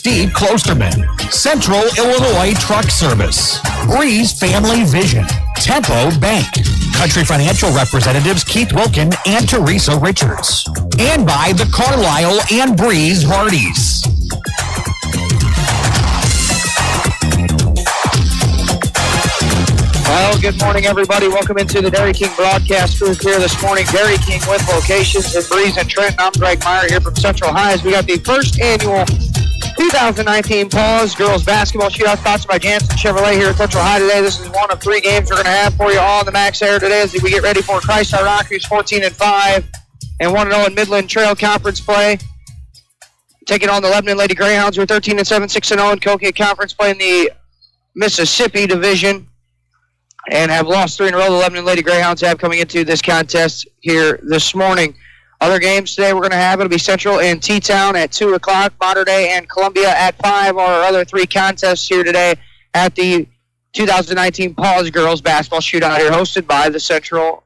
Steve Klosterman. Central Illinois Truck Service. Breeze Family Vision. Tempo Bank. Country Financial representatives Keith Wilkin and Teresa Richards. And by the Carlisle and Breeze Hardys. Well, good morning, everybody. Welcome into the Dairy King broadcast booth here this morning. Dairy King with locations in Breeze and Trenton. I'm Greg Meyer here from Central High as we got the first annual 2019 Paws Girls Basketball Shootout sponsored by Jansen Chevrolet here at Central High today. This is one of 3 games we're going to have for you on the Max Air today as we get ready for Christ Our Rock, who's 14-5 and 1-0 in Midland Trail Conference play. Taking on the Lebanon Lady Greyhounds, who are 13-7, 6-0 in Coquille Conference play in the Mississippi Division. And have lost 3 in a row. The Lebanon Lady Greyhounds have coming into this contest here this morning. Other games today we're going to have, it'll be Central and T-Town at 2 o'clock, Mater Dei and Columbia at 5. Our other 3 contests here today at the 2019 Paws Girls Basketball Shootout here, hosted by the Central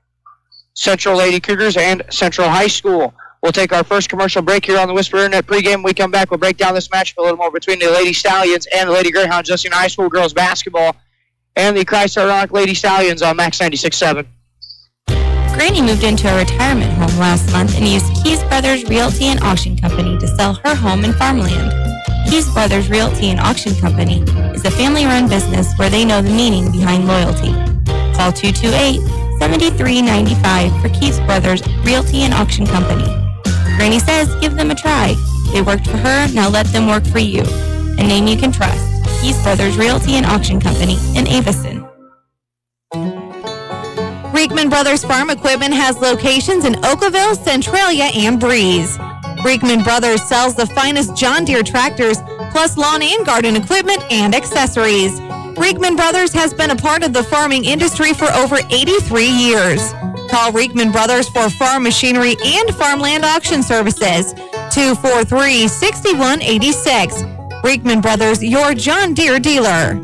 Lady Cougars and Central High School. We'll take our first commercial break here on the Whisper Internet pregame. When we come back, we'll break down this matchup a little more between the Lady Stallions and the Lady Greyhounds, just in high school girls basketball, and the Christ Our Rock Lady Stallions on Max 96.7. Granny moved into a retirement home last month and used Keys Brothers Realty and Auction Company to sell her home and farmland. Keys Brothers Realty and Auction Company is a family-run business where they know the meaning behind loyalty. Call 228-7395 for Keys Brothers Realty and Auction Company. Granny says give them a try. They worked for her, now let them work for you. A name you can trust. Keys Brothers Realty and Auction Company in Avison. Reekman Brothers Farm Equipment has locations in Oakville, Centralia, and Breeze. Reekman Brothers sells the finest John Deere tractors, plus lawn and garden equipment and accessories. Reekman Brothers has been a part of the farming industry for over 83 years. Call Reekman Brothers for farm machinery and farmland auction services. 243-6186. Reekman Brothers, your John Deere dealer.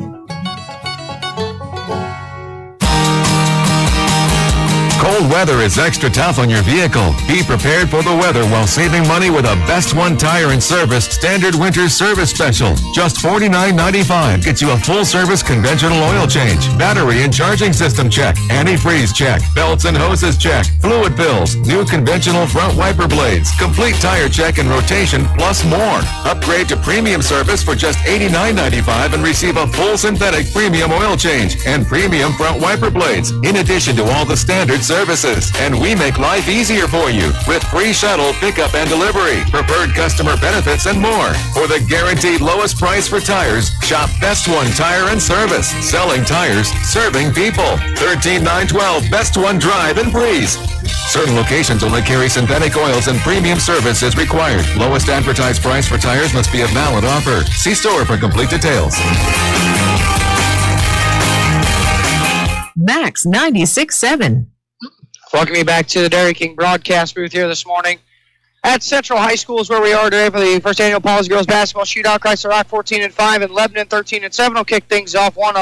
Cold weather is extra tough on your vehicle. Be prepared for the weather while saving money with a Best One Tire and Service Standard Winter Service Special. Just $49.95 gets you a full-service conventional oil change, battery and charging system check, antifreeze check, belts and hoses check, fluid fills, new conventional front wiper blades, complete tire check and rotation, plus more. Upgrade to premium service for just $89.95 and receive a full synthetic premium oil change and premium front wiper blades, in addition to all the standard services. And we make life easier for you with free shuttle, pickup, and delivery, preferred customer benefits, and more. For the guaranteed lowest price for tires, shop Best One Tire and Service. Selling tires, serving people. 13912 Best One Drive in Breeze. Certain locations only carry synthetic oils and premium service is required. Lowest advertised price for tires must be a valid offer. See store for complete details. Max 96.7. Welcome you back to the Dairy King broadcast booth here this morning at Central High School is where we are today for the first annual Paws Girls Basketball Shootout. Christ Our Rock 14-5 and Lebanon 13-7 will kick things off. One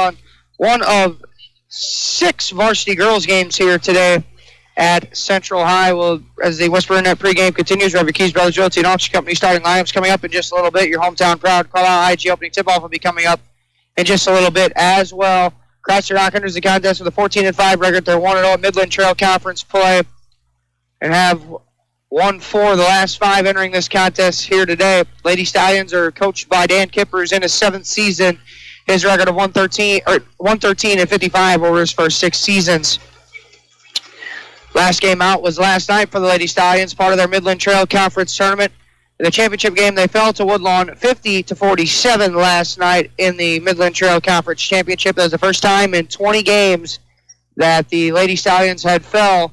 of 6 varsity girls games here today at Central High. Well, as the Whisper Internet pregame continues, Reverend Keys Brothers Realty and Auction Company starting lineups coming up in just a little bit. Your hometown proud Carlisle IG opening tip-off will be coming up in just a little bit as well. Christ Our Rock enters the contest with a 14-5 record. They're 1-0 at Midland Trail Conference play and have won 4 of the last 5 entering this contest here today. Lady Stallions are coached by Dan Kippers in his 7th season. His record of 113-55 over his first 6 seasons. Last game out was last night for the Lady Stallions, part of their Midland Trail Conference tournament. In the championship game, they fell to Woodlawn 50-47 last night in the Midland Trail Conference Championship. That was the first time in 20 games that the Lady Stallions had fell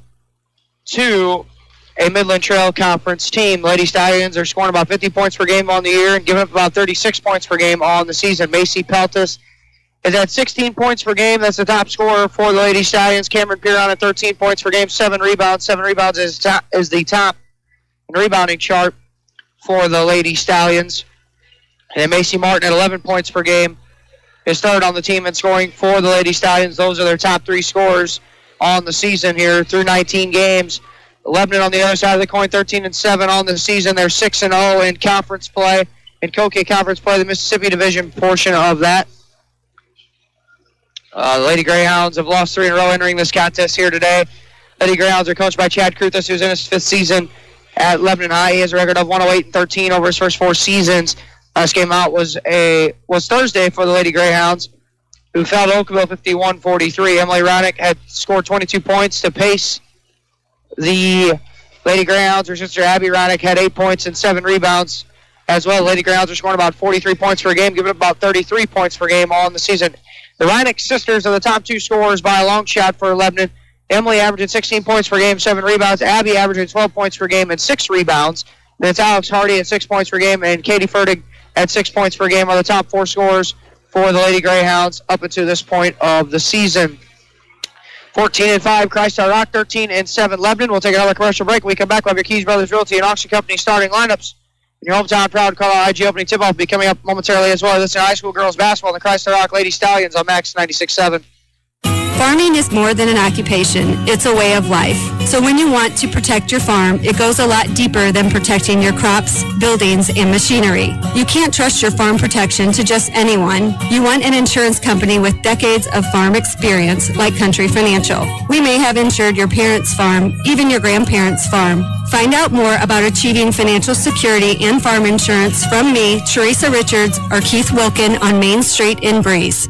to a Midland Trail Conference team. Lady Stallions are scoring about 50 points per game on the year and giving up about 36 points per game on the season. Macy Peltis is at 16 points per game. That's the top scorer for the Lady Stallions. Cameron Piron at 13 points per game, 7 rebounds. 7 rebounds is the top in the rebounding chart for the Lady Stallions. And then Macy Martin at 11 points per game is third on the team in scoring for the Lady Stallions. Those are their top 3 scorers on the season here through 19 games. Lebanon on the other side of the coin, 13-7 on the season. They're 6-0 in conference play in Cokie Conference play, the Mississippi Division portion of that. The Lady Greyhounds have lost 3 in a row entering this contest here today. Lady Greyhounds are coached by Chad Kruthis, who's in his 5th season at Lebanon High. He has a record of 108-13 over his first 4 seasons. Last game out was Thursday for the Lady Greyhounds, who fell to Oakville 51-43. Emily Ronick had scored 22 points to pace the Lady Greyhounds. Her sister Abby Ronick had 8 points and 7 rebounds as well. Lady Greyhounds are scoring about 43 points per game, giving up about 33 points per game all in the season. The Ronick sisters are the top 2 scorers by a long shot for Lebanon. Emily averaging 16 points per game, 7 rebounds. Abby averaging 12 points per game and 6 rebounds. Then it's Alex Hardy at 6 points per game, and Katie Fertig at 6 points per game are the top 4 scorers for the Lady Greyhounds up until this point of the season. 14-5, Christ-Our Rock, 13-7, Lebanon. We'll take another commercial break. When we come back, we'll have your Keys Brothers Realty and Auction Company starting lineups. In your hometown, proud Carlisle IG opening tip-off will be coming up momentarily as well. This is high school girls basketball and the Christ-Our Rock Lady Stallions on Max 96.7. Farming is more than an occupation. It's a way of life. So when you want to protect your farm, it goes a lot deeper than protecting your crops, buildings, and machinery. You can't trust your farm protection to just anyone. You want an insurance company with decades of farm experience like Country Financial. We may have insured your parents' farm, even your grandparents' farm. Find out more about achieving financial security and farm insurance from me, Teresa Richards, or Keith Wilkin on Main Street in Breeze.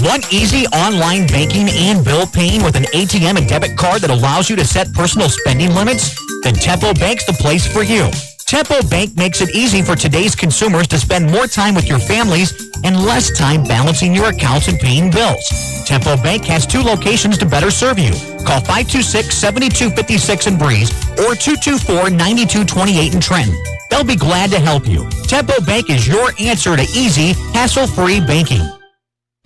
Want easy online banking and bill paying with an ATM and debit card that allows you to set personal spending limits? Then Tempo Bank's the place for you. Tempo Bank makes it easy for today's consumers to spend more time with your families and less time balancing your accounts and paying bills. Tempo Bank has 2 locations to better serve you. Call 526-7256 in Breeze or 224-9228 in Trenton. They'll be glad to help you. Tempo Bank is your answer to easy, hassle-free banking.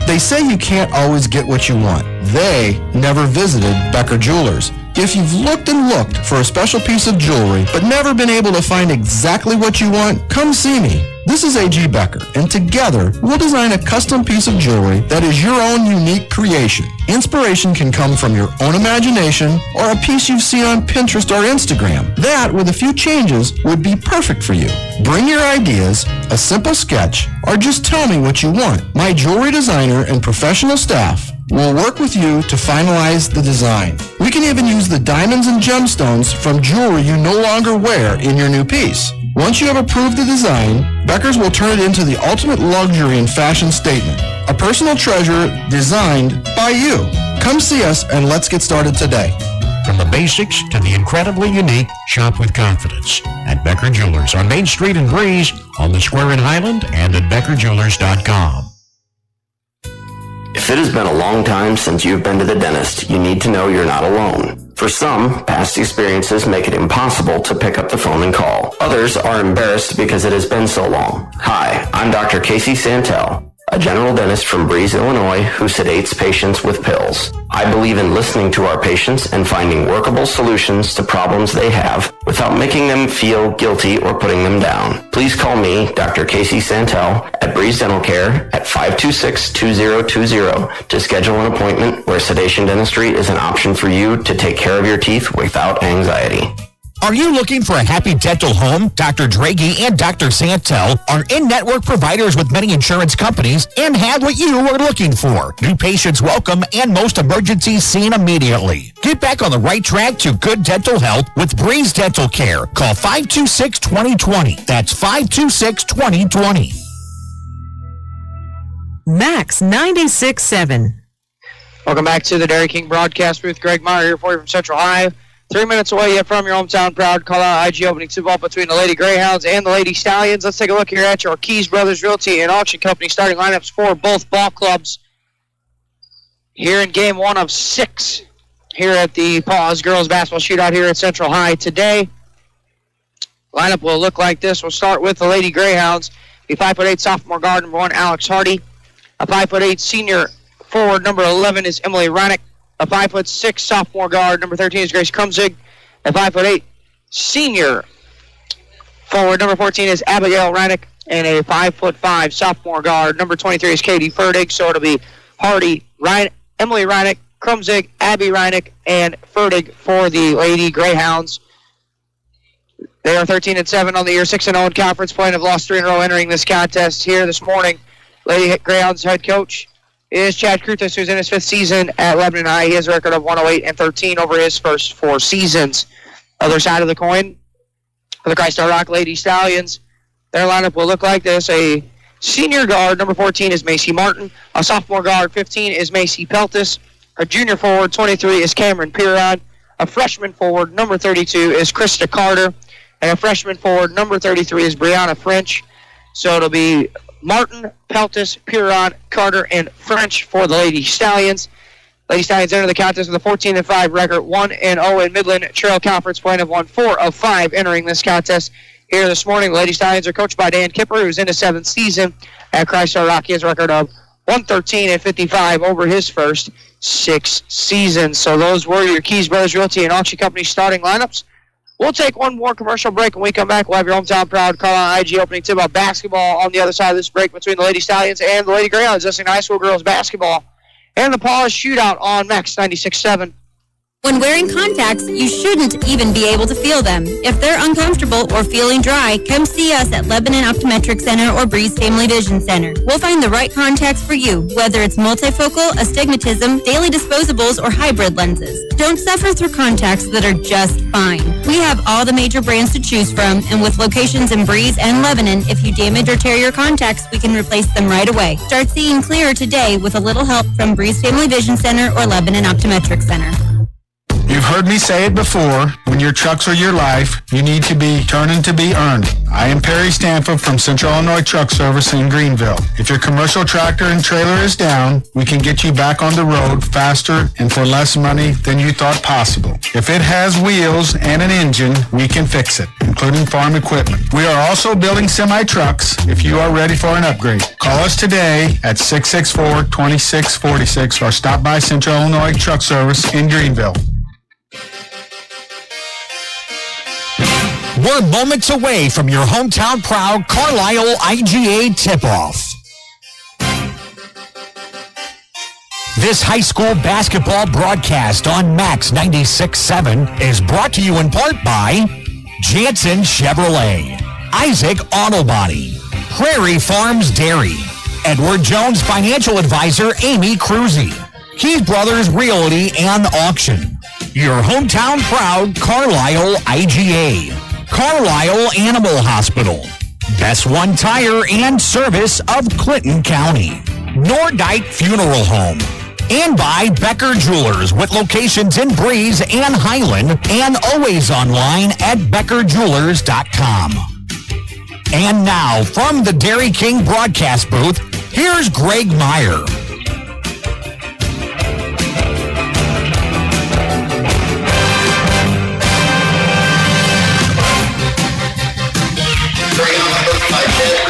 They say you can't always get what you want. They never visited Becker Jewelers. If you've looked and looked for a special piece of jewelry but never been able to find exactly what you want, come see me. This is A.G. Becker, and together we'll design a custom piece of jewelry that is your own unique creation. Inspiration can come from your own imagination or a piece you've seen on Pinterest or Instagram. That, with a few changes, would be perfect for you. Bring your ideas, a simple sketch, or just tell me what you want. My jewelry designer and professional staff will work with you to finalize the design. We can even use the diamonds and gemstones from jewelry you no longer wear in your new piece. Once you have approved the design, Becker's will turn it into the ultimate luxury and fashion statement. A personal treasure designed by you. Come see us and let's get started today. From the basics to the incredibly unique, shop with confidence at Becker Jewelers on Main Street in Breeze, on the Square in Highland, and at BeckerJewelers.com. If it has been a long time since you've been to the dentist, you need to know you're not alone. For some, past experiences make it impossible to pick up the phone and call. Others are embarrassed because it has been so long. Hi, I'm Dr. Casey Santel, a general dentist from Breeze, Illinois, who sedates patients with pills. I believe in listening to our patients and finding workable solutions to problems they have without making them feel guilty or putting them down. Please call me, Dr. Casey Santel, at Breeze Dental Care at 526-2020 to schedule an appointment where sedation dentistry is an option for you to take care of your teeth without anxiety. Are you looking for a happy dental home? Dr. Draghi and Dr. Santel are in-network providers with many insurance companies and have what you are looking for. New patients welcome and most emergencies seen immediately. Get back on the right track to good dental health with Breeze Dental Care. Call 526-2020. That's 526-2020. Max 96.7. Welcome back to the Dairy King broadcast booth. Greg Meyer here for you from Central High. 3 minutes away yet from your hometown proud Carlisle IG opening tip-off between the Lady Greyhounds and the Lady Stallions. Let's take a look here at your Keys Brothers Realty and Auction Company starting lineups for both ball clubs here in game 1 of 6 here at the Paws Girls Basketball Shootout here at Central High today. Lineup will look like this. We'll start with the Lady Greyhounds. The 5'8" sophomore guard, number 1, Alex Hardy. A 5'8" senior forward, number 11, is Emily Ronick. A 5'6" sophomore guard, number 13, is Grace Krumzig. A 5'8" senior forward, number 14, is Abigail Ronick. And a 5'5" sophomore guard, number 23, is Katie Ferdig. So it'll be Hardy, Emily Ronick, Krumzig, Abby Ronick, and Ferdig for the Lady Greyhounds. They are 13-7 on the year, 6-0 in conference play, and have lost 3 in a row entering this contest here this morning. Lady Greyhounds head coach is Chad Krutis, who's in his 5th season at Lebanon High. He has a record of 108-13 over his first 4 seasons. Other side of the coin, for the Christ Rock Lady Stallions, their lineup will look like this. A senior guard, number 14, is Macy Martin. A sophomore guard, 15, is Macy Peltis. A junior forward, 23, is Cameron Piron. A freshman forward, number 32, is Krista Carter. And a freshman forward, number 33, is Brianna French. So it'll be Martin, Peltis, Piron, Carter, and French for the Lady Stallions. Lady Stallions enter the contest with a 14-5 record, 1-0 in Midland Trail Conference play, and have won 4 of 5 entering this contest here this morning. The Lady Stallions are coached by Dan Kipper, who's in his 7th season at Christ Rock. He has a record of 113-55 over his first 6 seasons. So those were your Keys Brothers Realty and Auction Company starting lineups. We'll take one more commercial break. When we come back, we'll have your hometown proud Carlisle IG opening tip-off basketball on the other side of this break between the Lady Stallions and the Lady Greyhounds, Lessing High School girls basketball, and the Paws shootout on Max 96.7. When wearing contacts, you shouldn't even be able to feel them. If they're uncomfortable or feeling dry, come see us at Lebanon Optometric Center or Breeze Family Vision Center. We'll find the right contacts for you, whether it's multifocal, astigmatism, daily disposables, or hybrid lenses. Don't suffer through contacts that are just fine. We have all the major brands to choose from, and with locations in Breeze and Lebanon, if you damage or tear your contacts, we can replace them right away. Start seeing clearer today with a little help from Breeze Family Vision Center or Lebanon Optometric Center. You've heard me say it before, when your trucks are your life, you need to be turning to be earned. I am Perry Stanford from Central Illinois Truck Service in Greenville. If your commercial tractor and trailer is down, we can get you back on the road faster and for less money than you thought possible. If it has wheels and an engine, we can fix it, including farm equipment. We are also building semi-trucks if you are ready for an upgrade. Call us today at 664-2646 or stop by Central Illinois Truck Service in Greenville. We're moments away from your hometown proud Carlisle IGA tip-off. This high school basketball broadcast on Max 96.7 is brought to you in part by Jansen Chevrolet, Isaac Auto Body, Prairie Farms Dairy, Edward Jones Financial Advisor Amy Cruzy, Keys Brothers Realty and Auction, your hometown proud Carlisle IGA, Carlisle Animal Hospital, Best One Tire and Service of Clinton County, Nordike Funeral Home, and by Becker Jewelers with locations in Breeze and Highland and always online at beckerjewelers.com. And now, from the Dairy King broadcast booth, here's Greg Meyer.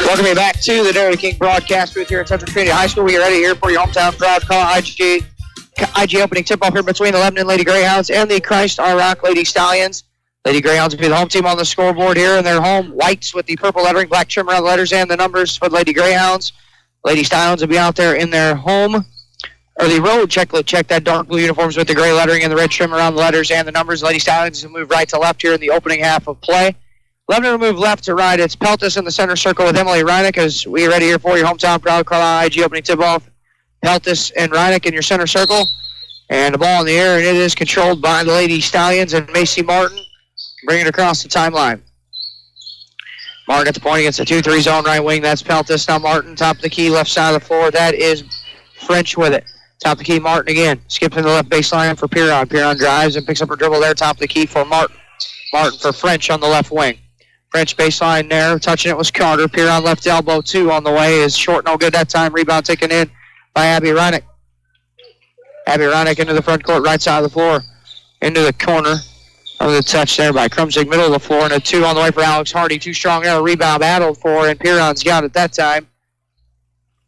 Welcome you back to the Dairy King broadcast booth here at Central Community High School. We are ready here for your hometown proud call IG opening tip-off here between the Lebanon Lady Greyhounds and the Christ Rock Lady Stallions. Lady Greyhounds will be the home team on the scoreboard here, and their home whites with the purple lettering, black trim around the letters and the numbers for the Lady Greyhounds. Lady Stallions will be out there in their home, or the road check that dark blue uniforms with the gray lettering and the red trim around the letters and the numbers. Lady Stallions will move right to left here in the opening half of play. Lebanon will move left to right. It's Peltis in the center circle with Emily Reinick as we are ready here for your hometown proud Carlisle IG opening tip-off. Peltis and Reinick in your center circle. And the ball in the air, and it is controlled by the Lady Stallions and Macy Martin. Bring it across the timeline. Martin at the point against the 2-3 zone right wing. That's Peltis. Now Martin, top of the key, left side of the floor. That is French with it. Top of the key, Martin again. Skipping the left baseline for Piron. Piron drives and picks up her dribble there. Top of the key for Martin. Martin for French on the left wing. French baseline there. Touching it was Carter. Piron left elbow, 2 on the way. Is short, no good that time. Rebound taken in by Abby Reinick. Abby Reinick into the front court, right side of the floor. Into the corner. Over the touch there by Krumzig, middle of the floor. And a 2 on the way for Alex Hardy. Too strong there. Rebound battled for, and Piron's got it that time.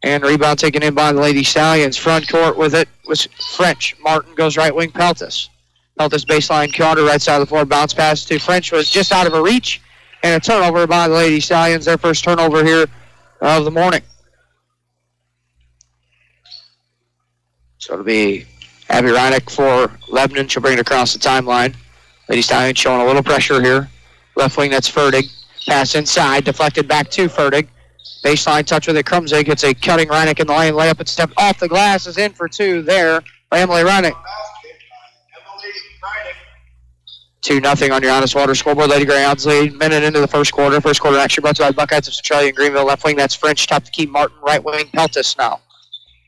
And rebound taken in by the Lady Stallions. Front court with it was French. Martin goes right wing, Peltis. Peltis baseline, Carter, right side of the floor. Bounce pass to French was just out of her reach. And a turnover by the Lady Stallions, their first turnover here of the morning. So it'll be Abby Reinick for Lebanon. She'll bring it across the timeline. Lady Stallions showing a little pressure here. Left wing, that's Fertig. Pass inside, deflected back to Fertig. Baseline touch with it, Krumzig. It's a cutting Reinick in the lane. Layup and step off the glass is in for two there by Emily Reinick. 2-0 on your Honest Water scoreboard. Lady Greyhounds lead. Minute into the first quarter. First quarter action brought to you by Buckeyes of Centralia and Greenville. Left wing, that's French. Top to keep Martin. Right wing, Peltis now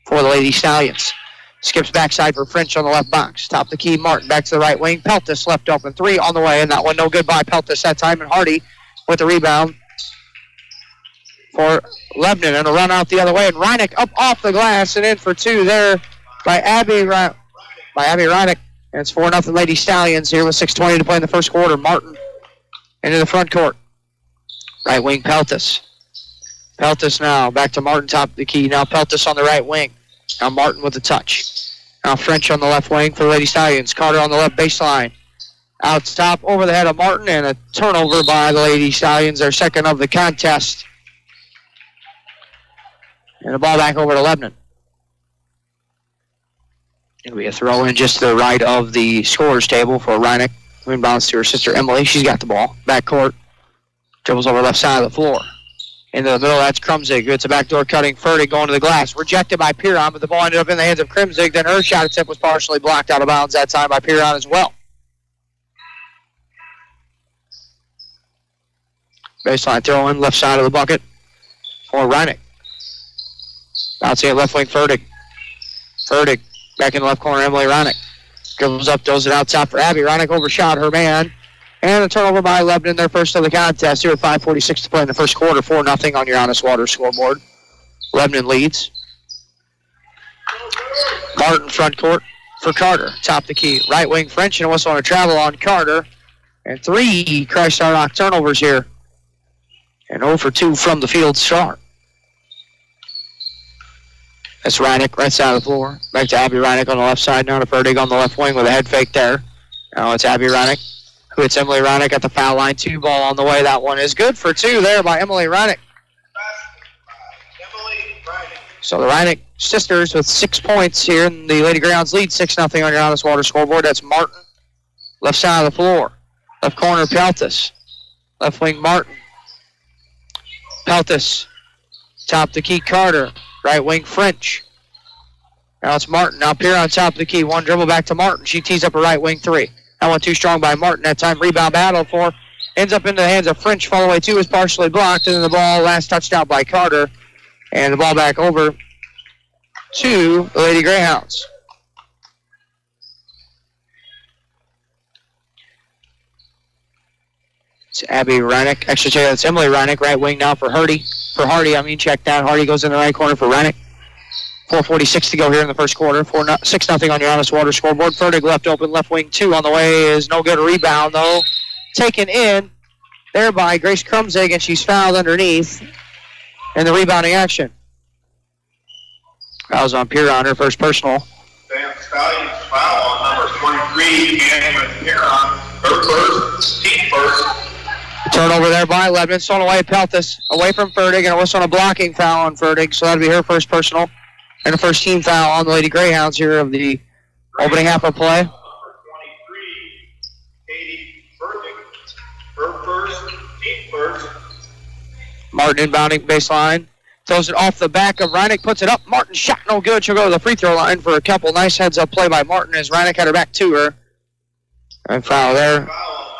for the Lady Stallions. Skips backside for French on the left box. Top the key, Martin back to the right wing. Peltis left open. 3 on the way, and that one no good by Peltis that time. And Hardy with the rebound for Lebanon. And a run out the other way. And Reinick up off the glass and in for two there by Abby Reinick. And it's 4-0 Lady Stallions here with 6:20 to play in the first quarter. Martin into the front court. Right wing, Peltis. Peltis now back to Martin, top of the key. Now Peltis on the right wing. Now Martin with the touch. Now French on the left wing for the Lady Stallions. Carter on the left baseline. Out top over the head of Martin, and a turnover by the Lady Stallions, their second of the contest. And the ball back over to Lebanon. It'll be a throw in just to the right of the scorer's table for Reinick. Inbounds to her sister Emily. She's got the ball. Back court. Dribbles over left side of the floor. Into the middle, that's Krumzig. It's a backdoor cutting. Fertig going to the glass. Rejected by Piron, but the ball ended up in the hands of Krumzig. Then her shot attempt was partially blocked out of bounds that time by Piron as well. Baseline throw in, left side of the bucket for Reinick. Bouncing at left wing, Fertig. Fertig back in the left corner, Emily Reinick. Dribbles up, throws it out top for Abby. Reinick overshot her man. And a turnover by Lebanon, their first of the contest here at 5:46 to play in the first quarter. 4-0 on your Honest Water scoreboard. Lebanon leads. Martin front court for Carter. Top the key. Right wing French, and a whistle on a travel on Carter. And 3 Christ-Sarnock turnovers here. And 0 for 2 from the field start. That's Reinick, right side of the floor. Back to Abby Reinick on the left side. Now to Fertig on the left wing with a head fake there. Now it's Abby Reinick. Who hits Emily Reinick at the foul line. 2 ball on the way. That one is good for 2 there by Emily Reinick. So the Reinick sisters with 6 points here, and the Lady Greyhounds lead 6-0 on your Honest Water scoreboard. That's Martin. Left side of the floor. Left corner, Peltis. Left wing, Martin. Peltis. Top the key, Carter. Right wing, French. Now it's Martin. Now Pierre on top of the key. One dribble back to Martin. She tees up a right wing 3. That one too strong by Martin. That time rebound battle for. Ends up into the hands of French. Fall away 2 is partially blocked. And then the ball last touched out by Carter. And the ball back over to the Lady Greyhounds. It's Abby Reinick. Actually, check out. It's Emily Reinick. Right wing now for Hardy. Check that. Hardy goes in the right corner for Reinick. 4:46 to go here in the first quarter. 6-0 on your Honest Water scoreboard. Fertig left open, left wing 2 on the way is no good. A rebound, though. Taken in there by Grace Krumzig, and she's fouled underneath in the rebounding action. Fouls on Piron, her first personal. Sam Stallions foul on number 23, Cameron Piron. Her first, team first. Turnover there by Lebanon. Thrown away Peltis. Away from Fertig, and it was on a blocking foul on Fertig, so that'll be her first personal. And the first team foul on the Lady Greyhounds here of the opening half of play. Number 23, Katie Fertig. Her first, team first. Martin inbounding baseline. Throws it off the back of Reinick. Puts it up. Martin shot no good. She'll go to the free throw line for a couple. Nice heads-up play by Martin as Reinick had her back to her. And foul there. Foul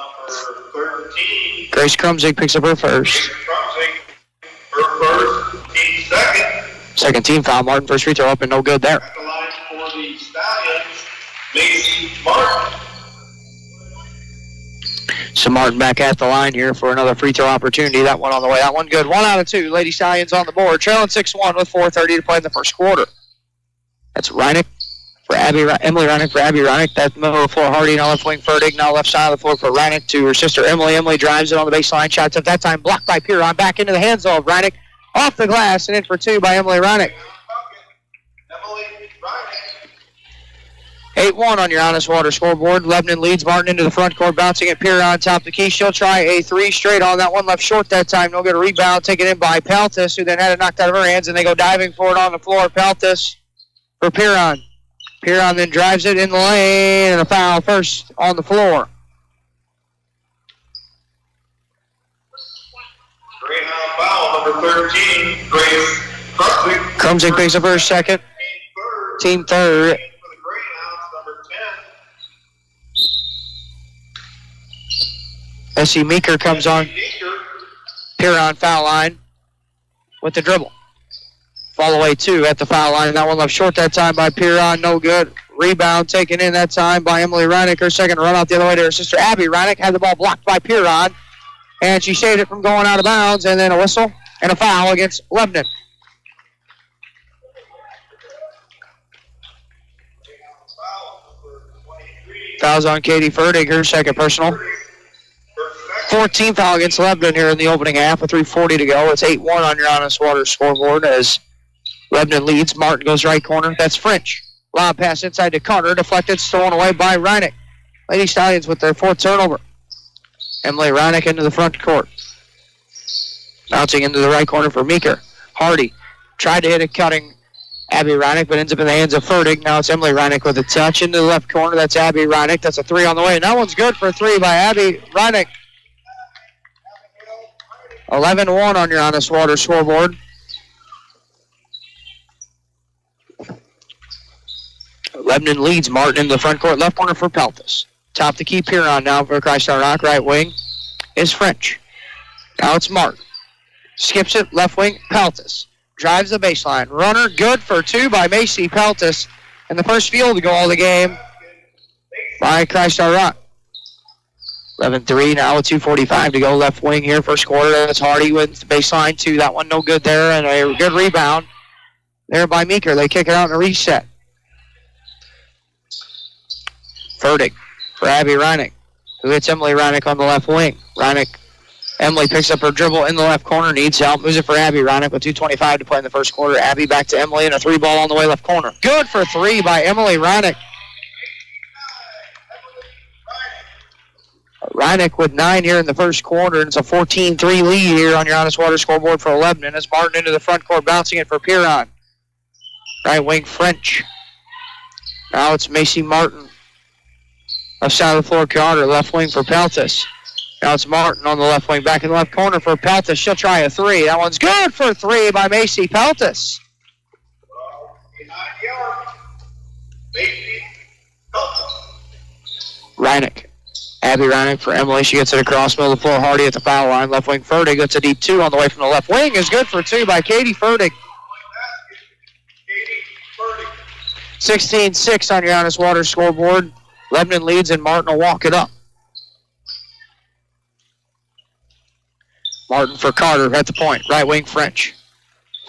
number 13. Grace Krumzig picks up her first. Krumzig, her first, team second. Second team foul. Martin first free throw up and no good there. At the line for the Stallions, Macy Martin. So Martin back at the line here for another free throw opportunity. That one on the way. That one good. 1 out of 2. Lady Stallions on the board. Trailing 6-1 with 4:30 to play in the first quarter. That's Reinick for Emily Reinick for Abby Reinick. That middle of the floor, Hardy. Now left wing, Fertig. Now left side of the floor for Reinick to her sister Emily. Emily drives it on the baseline. Shots at that time blocked by Piron. Back into the hands of Reinick. Off the glass and in for 2 by Emily Reinick. 8-1 on your Honest Water scoreboard. Lebanon leads. Martin into the front court, bouncing at Piron top the key. She'll try a 3 straight on that one. Left short that time. No good. A rebound taken in by Peltis, who then had it knocked out of her hands, and they go diving for it on the floor. Peltis for Piron. Piron then drives it in the lane, and a foul first on the floor. number 13, Grace Krumzik. Krumzik picks up her second. Team third. For the Greyhounds, number 10. S.E. Meeker comes on. Piron foul line with the dribble. Fall away 2 at the foul line. That one left short that time by Piron. No good. Rebound taken in that time by Emily Reinick. Her second run out the other way to her sister Abby Reinick. Had the ball blocked by Piron. And she saved it from going out of bounds. And then a whistle and a foul against Lebanon. Fouls on Katie Ferdig, her second personal. 14th foul against Lebanon here in the opening half with 3:40 to go. It's 8-1 on your Honest Water scoreboard as Lebanon leads. Martin goes right corner. That's French. Lob pass inside to Carter. Deflected, stolen away by Reinick. Lady Stallions with their 4th turnover. Emily Reinick into the front court. Bouncing into the right corner for Meeker. Hardy tried to hit a cutting Abby Reinick, but ends up in the hands of Ferdig. Now it's Emily Reinick with a touch into the left corner. That's Abby Reinick. That's a 3 on the way. And that one's good for 3 by Abby Reinick. 11-1 on your Honest Water scoreboard. Lebanon leads. Martin in the front court. Left corner for Peltis. Top to keep here on now for Christ Our Rock. Right wing is French. Now it's Martin. Skips it. Left wing, Peltis. Drives the baseline. Runner good for 2 by Macy Peltis. And the first field goal of the game by Christ Our Rock. 11-3 now with 2:45 to go. Left wing here, first quarter. That's Hardy with the baseline 2. That one no good there. And a good rebound there by Meeker. They kick it out in a reset. Ferdig for Abby Reinick, who hits Emily Reinick on the left wing. Emily picks up her dribble in the left corner, needs help, moves it for Abby Reinick with 2:25 to play in the first quarter. Abby back to Emily and a 3 ball on the way left corner. Good for 3 by Emily Reinick. Reinick with 9 here in the first quarter, and it's a 14-3 lead here on your Honest Water scoreboard for Lebanon. As Martin into the front court, bouncing it for Piron. Right wing French. Now it's Macy Martin. Left side of the floor, Carter. Left wing for Peltis. Now it's Martin on the left wing. Back in the left corner for Peltis. She'll try a 3. That one's good for 3 by Macy Peltis. Reinick. Abby Reinick for Emily. She gets it across middle of the floor. Hardy at the foul line. Left wing Ferdig gets a deep 2 on the way from the left wing. Is good for 2 by Katie Ferdig. 16-6 on your Honest Water scoreboard. Lebanon leads and Martin will walk it up. Martin for Carter at the point. Right wing French.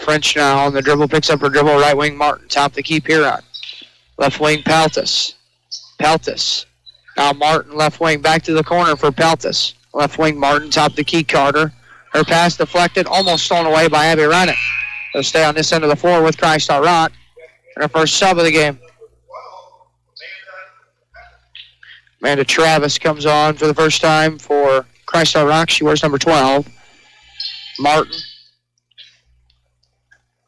French now on the dribble. Picks up her dribble. Right wing Martin. Top to keep here on. Left wing Peltis. Now Martin left wing back to the corner for Peltis. Left wing Martin. Top to keep Carter. Her pass deflected. Almost stolen away by Abby Reinick. They'll stay on this end of the floor with Christ Our Rock. And our first sub of the game. Amanda Travis comes on for the first time for Christ Our Rock. She wears number 12. Martin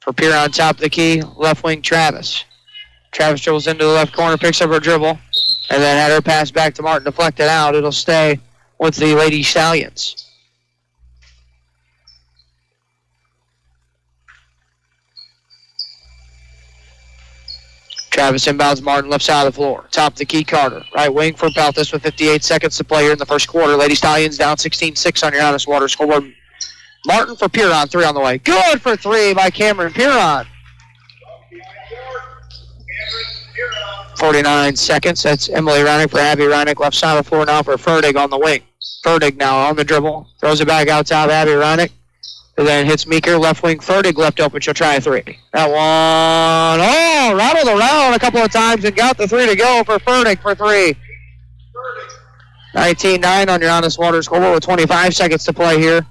for Piron, top of the key. Left wing Travis. Travis dribbles into the left corner, picks up her dribble, and then had her pass back to Martin, deflected out. It'll stay with the Lady Stallions. Travis inbounds Martin, left side of the floor. Top of the key, Carter. Right wing for Peltis with 58 seconds to play here in the first quarter. Lady Stallions down 16-6 on your Honest Water scoreboard. Martin for Piron, 3 on the way. Good for 3 by Cameron Piron. 49 seconds. That's Emily Reinick for Abby Reinick. Left side of the floor now for Ferdig on the wing. Ferdig now on the dribble. Throws it back out top, Abby Reinick. And then hits Meeker, left wing, Ferdig left open. She'll try a 3. That one, rattled around a couple of times and got the 3 to go for Ferdig for 3. 19-9 on your Honest Water scoreboard with 25 seconds to play here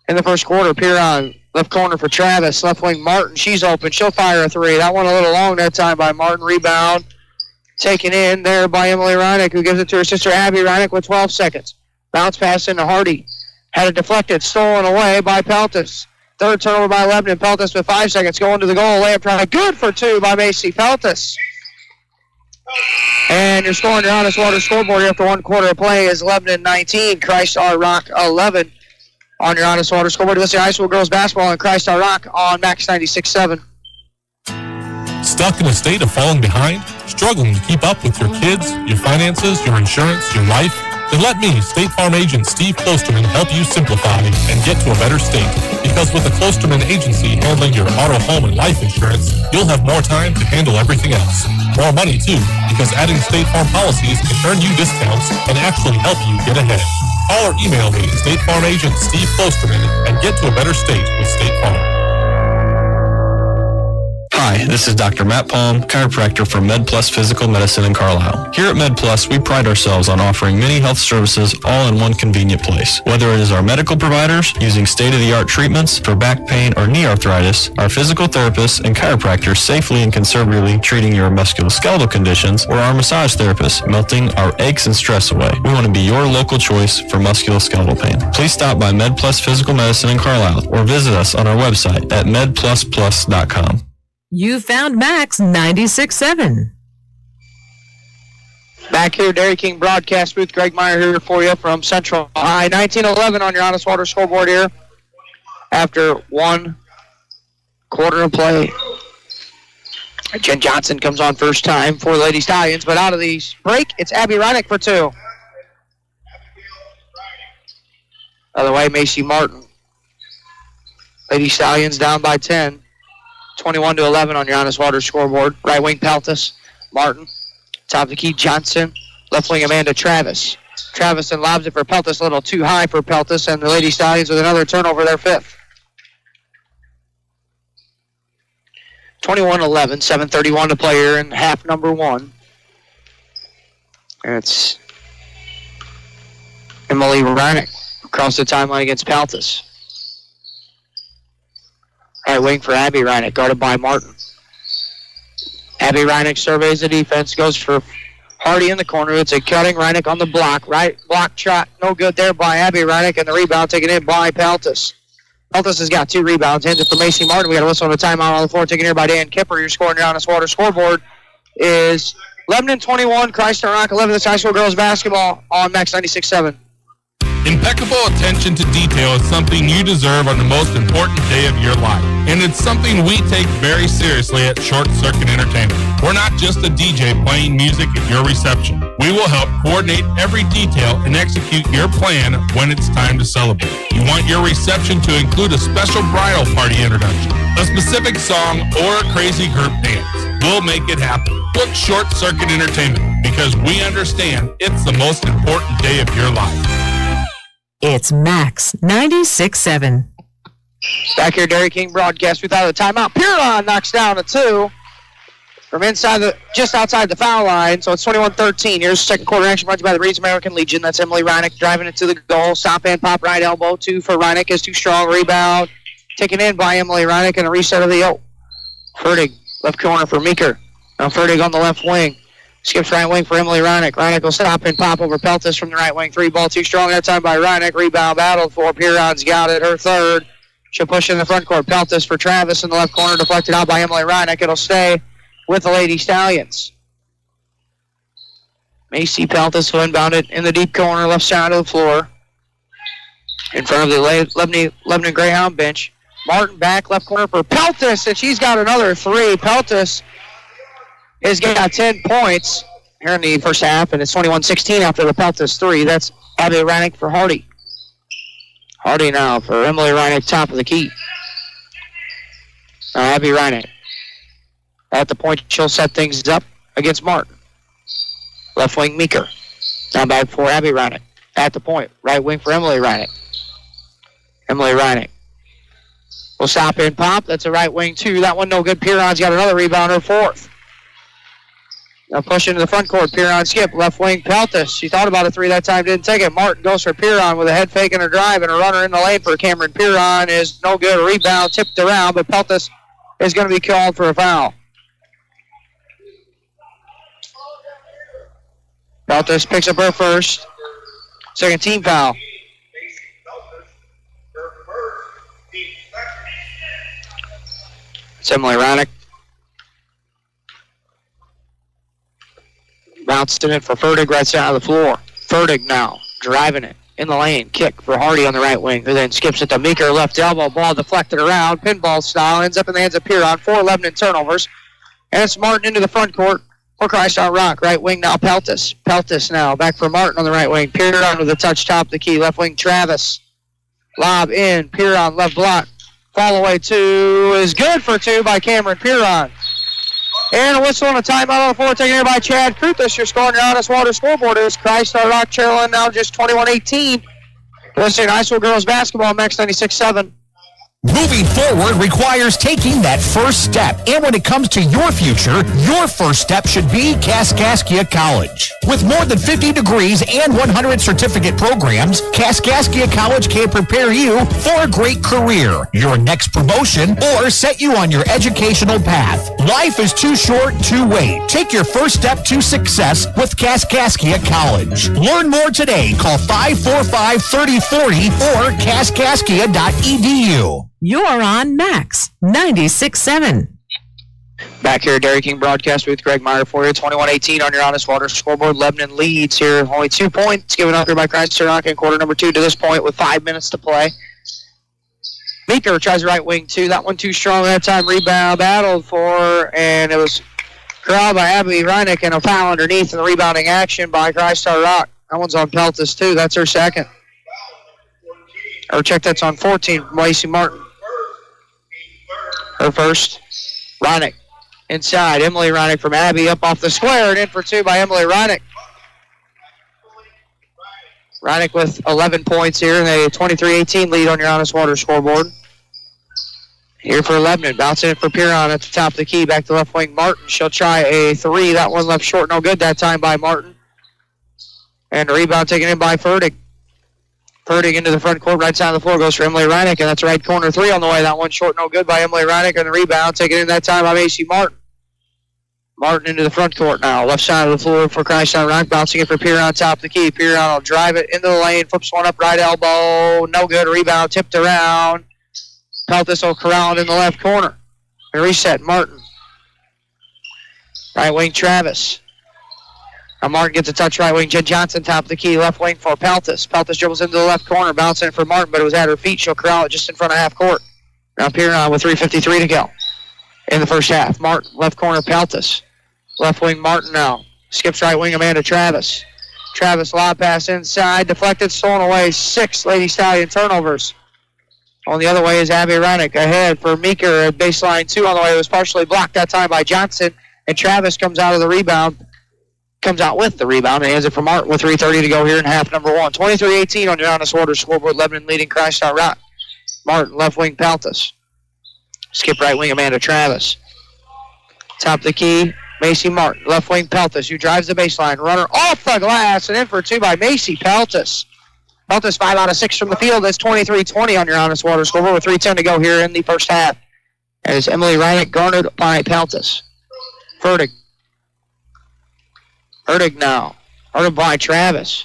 in the first quarter. Piron, left corner for Travis, left wing Martin. She's open. She'll fire a 3. That one a little long that time by Martin. Rebound taken in there by Emily Reinick, who gives it to her sister Abby Reinick with 12 seconds. Bounce pass into Hardy. Had it deflected, stolen away by Peltis. Third turnover by Lebanon. Peltis with 5 seconds going to the goal. Layup try. Good for 2 by Macy Peltis. And you're scoring your Honest Water scoreboard here after 1 quarter of play is Lebanon 19, Christ Our Rock 11. on your Honest Water scoreboard. Let's see high school girls basketball in Christ Our Rock on Max 96.7. Stuck in a state of falling behind? Struggling to keep up with your kids, your finances, your insurance, your life? Then let me, State Farm agent Steve Klosterman, help you simplify and get to a better state. Because with the Klosterman agency handling your auto, home, and life insurance, you'll have more time to handle everything else. More money, too, because adding State Farm policies can earn you discounts and actually help you get ahead. Call or email me, State Farm agent Steve Klosterman, and get to a better state with State Farm. Hi, this is Dr. Matt Palm, chiropractor for MedPlus Physical Medicine in Carlisle. Here at MedPlus, we pride ourselves on offering many health services all in one convenient place. Whether it is our medical providers using state-of-the-art treatments for back pain or knee arthritis, our physical therapists and chiropractors safely and conservatively treating your musculoskeletal conditions, or our massage therapists melting our aches and stress away. We want to be your local choice for musculoskeletal pain. Please stop by MedPlus Physical Medicine in Carlisle or visit us on our website at medplusplus.com. You found Max 96.7. Back here, Dairy King broadcast booth. Greg Meyer here for you from Central High. 19-11 on your Honest Water scoreboard here after 1 quarter of play. Jen Johnson comes on first time for the Lady Stallions, but out of the break, it's Abby Reinick for 2. Other way, Macy Martin. Lady Stallions down by 10. 21-11 on your Honest Water scoreboard. Right wing Peltis, Martin. Top of the key Johnson. Left wing Amanda Travis. Travis and lobs it for Peltis, a little too high for Peltis, and the Lady Stallions with another turnover, their 5th. 21-11, 7:31 to play here in half number 1. And it's Emily Reinick across the timeline against Peltis. Right wing for Abby Reinick, guarded by Martin. Abby Reinick surveys the defense, goes for Hardy in the corner. It's a cutting Reinick on the block. Right block shot, no good there by Abby Reinick, and the rebound taken in by Peltis. Peltis has got 2 rebounds. Handed for Macy Martin. We got a whistle on a timeout on the floor, taken here by Dan Kipper. Your score on your Honest Water scoreboard is Lebanon 21, Christ Our Rock 11. This high school girls basketball on Max 96.7. Impeccable attention to detail is something you deserve on the most important day of your life. And it's something we take very seriously at Short Circuit Entertainment. We're not just a DJ playing music at your reception. We will help coordinate every detail and execute your plan when it's time to celebrate. You want your reception to include a special bridal party introduction, a specific song, or a crazy group dance. We'll make it happen. Book Short Circuit Entertainment because we understand it's the most important day of your life. It's Max 96.7. Back here, Dairy King broadcast without a timeout. Piron knocks down a 2 from inside just outside the foul line. So it's 21-13. Here's second quarter action brought to you by the Breeze American Legion. That's Emily Reinick driving it to the goal. Stop and pop right elbow. 2 for Reinick is too strong. Rebound taken in by Emily Reinick and a reset of the O. Fertig left corner for Meeker. Now Fertig on the left wing. Skips right wing for Emily Reinick. Reinick will stop and pop over Peltis from the right wing. 3 ball too strong that time by Reinick. Rebound battled for. Piron's got it. Her 3rd. She'll push in the front court. Peltis for Travis in the left corner. Deflected out by Emily Reinick. It'll stay with the Lady Stallions. Macy Peltis will inbound it in the deep corner, left side of the floor. In front of the Lebanon Greyhound bench. Martin back, left corner for Peltis, and she's got another 3. Peltis has got 10 points here in the first half, and it's 21-16 after the Peltis 3. That's Abby Reinick for Hardy. Hardy now for Emily Reinick, top of the key. Abby Reinick. At the point, she'll set things up against Martin. Left wing, Meeker. Now back for Abby Reinick. At the point, right wing for Emily Reinick. Emily Reinick will stop and pop. That's a right wing, 2. That one no good. Piron's got another rebound, her 4th. Now push into the front court. Piron skip. Left wing, Peltis. She thought about a 3 that time, didn't take it. Martin goes for Piron with a head fake and a drive, and a runner in the lane for Cameron Piron is no good. A rebound tipped around, but Peltis is going to be called for a foul. Peltis picks up her 1st. Second team foul. It's Emily Reinick. Bounced in it for Fertig right side of the floor. Fertig now driving it. in the lane. Kick for Hardy on the right wing, who then skips it to Meeker, left elbow. Ball deflected around, pinball style, ends up in the hands of Piron. 4 Lebanon turnovers. And it's Martin into the front court for Christ on Rock. Right wing now, Peltis. Peltis now, back for Martin on the right wing. Piron with a touch top the key. Left wing, Travis. Lob in, Piron, left block. Fall away 2 is good for 2 by Cameron Piron. And a whistle and a timeout on the floor taken here by Chad Kruthis. Your score on your Honest Water scoreboard is Christ on Rock trailing now just 21-18. Western High School girls basketball, Max 96-7. Moving forward requires taking that first step. And when it comes to your future, your first step should be Kaskaskia College. With more than 50 degrees and 100 certificate programs, Kaskaskia College can prepare you for a great career, your next promotion, or set you on your educational path. Life is too short to wait. Take your first step to success with Kaskaskia College. Learn more today. Call 545-3040 or kaskaskia.edu. You're on Max 96.7. Back here at Dairy King broadcast with Greg Meyer for you. 21-18 on your Honest Water scoreboard. Lebanon leads here. Only 2 points given up here by Christ Rock in quarter number 2 to this point with 5 minutes to play. Meeker tries the right wing 2. That one too strong that time. Rebound battled for, and it was corralled by Abby Reinick and a foul underneath in the rebounding action by Christ Rock. That one's on Peltis too. That's her second. Or check, that's on 14 from Lacey Martin. Her first. Reinick inside. Emily Reinick from Abby up off the square and in for 2 by Emily Reinick. Reinick with 11 points here and a 23-18 lead on your Honest Water scoreboard. Here for Lebanon. Bouncing it for Piron at the top of the key. Back to left wing Martin. She'll try a 3. That one left short. No good that time by Martin. And the rebound taken in by Ferdig. Ferdig into the front court, right side of the floor, goes for Emily Reinick, and that's right corner 3 on the way. That one short, no good by Emily Reinick, and the rebound taken in that time by Macy Martin. Martin into the front court now, left side of the floor for Christ on Rock, bouncing it for Piron, top of the key. Piron will drive it into the lane, flips one up, right elbow, no good, rebound tipped around. Peltis will corral it in the left corner. And reset, Martin. Right wing, Travis. Now Martin gets a touch right wing. Jen Johnson, top of the key, left wing for Peltis. Peltis dribbles into the left corner, bouncing it for Martin, but it was at her feet. She'll corral it just in front of half court. Now Piron with 3:53 to go in the first half. Martin, left corner, Peltis. Left wing, Martin now. Skips right wing, Amanda Travis. Travis, lob pass inside, deflected, stolen away. 6 Lady Stallion turnovers. On the other way is Abby Reinick. Ahead for Meeker at baseline 2 on the way. It was partially blocked that time by Johnson, and Travis comes out of the rebound. Comes out with the rebound and hands it for Martin with 3:30 to go here in half number 1. 23-18 on your Honest Water scoreboard. Lebanon leading Christ Rock. Martin, left wing, Peltis. Skip right wing, Amanda Travis. Top of the key, Macy Martin. Left wing, Peltis, who drives the baseline. Runner off the glass and in for 2 by Macy Peltis. Peltis 5 out of 6 from the field. That's 23-20 on your Honest Water scoreboard with 3:10 to go here in the first half. As Emily Reinick garnered by Peltis. Ferdig. Ferdig now. Ferdig by Travis.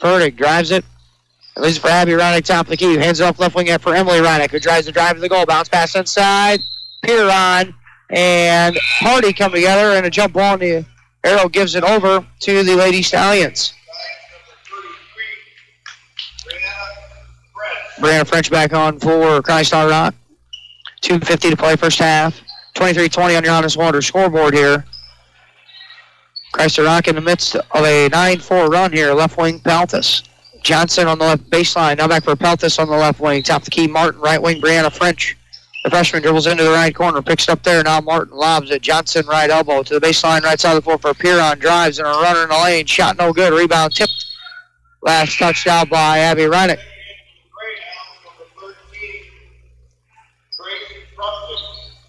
Ferdig drives it. At least for Abby Reinick, top of the key. Hands it off left wing for Emily Reinick, who drives the drive to the goal. Bounce pass inside. Piron and Hardy come together, and a jump ball, and the arrow gives it over to the Lady Stallions. Brianna French back on for Christ Rock. 2:50 to play first half. 23-20 on your Honest Water scoreboard here. Christ Rock in the midst of a 9-4 run here. Left wing, Peltis. Johnson on the left baseline. Now back for Peltis on the left wing. Top of the key, Martin. Right wing, Brianna French. The freshman dribbles into the right corner. Picks it up there. Now Martin lobs it. Johnson right elbow to the baseline. Right side of the floor for Piron. Drives and a runner in the lane. Shot no good. Rebound tipped. Last touchdown by Abby Reinick.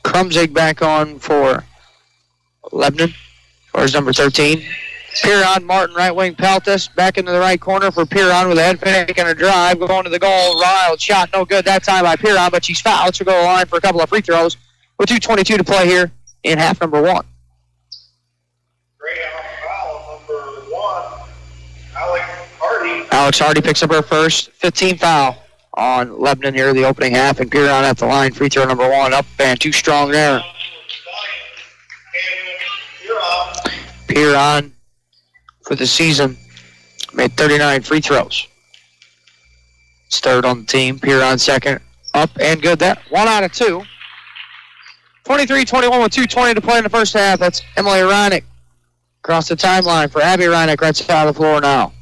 Krumzig back on for Lebanon. Or is number 13. Piron, Martin, right wing, Peltis. Back into the right corner for Piron with a head fake and a drive. Going to the goal. Wild shot. No good that time by Piron, but she's fouled. She'll go to the line for a couple of free throws with 2:22 to play here in half number 1. Alex Hardy picks up her first 15 foul on Lebanon here the opening half, and Piron at the line. Free throw number 1 up and too strong there. Piron for the season made 39 free throws. third on the team. Piron second. Up and good. That 1 out of 2. 23-21 with 2:20 to play in the first half. That's Emily Reinick across the timeline for Abby Reinick right side of the floor now.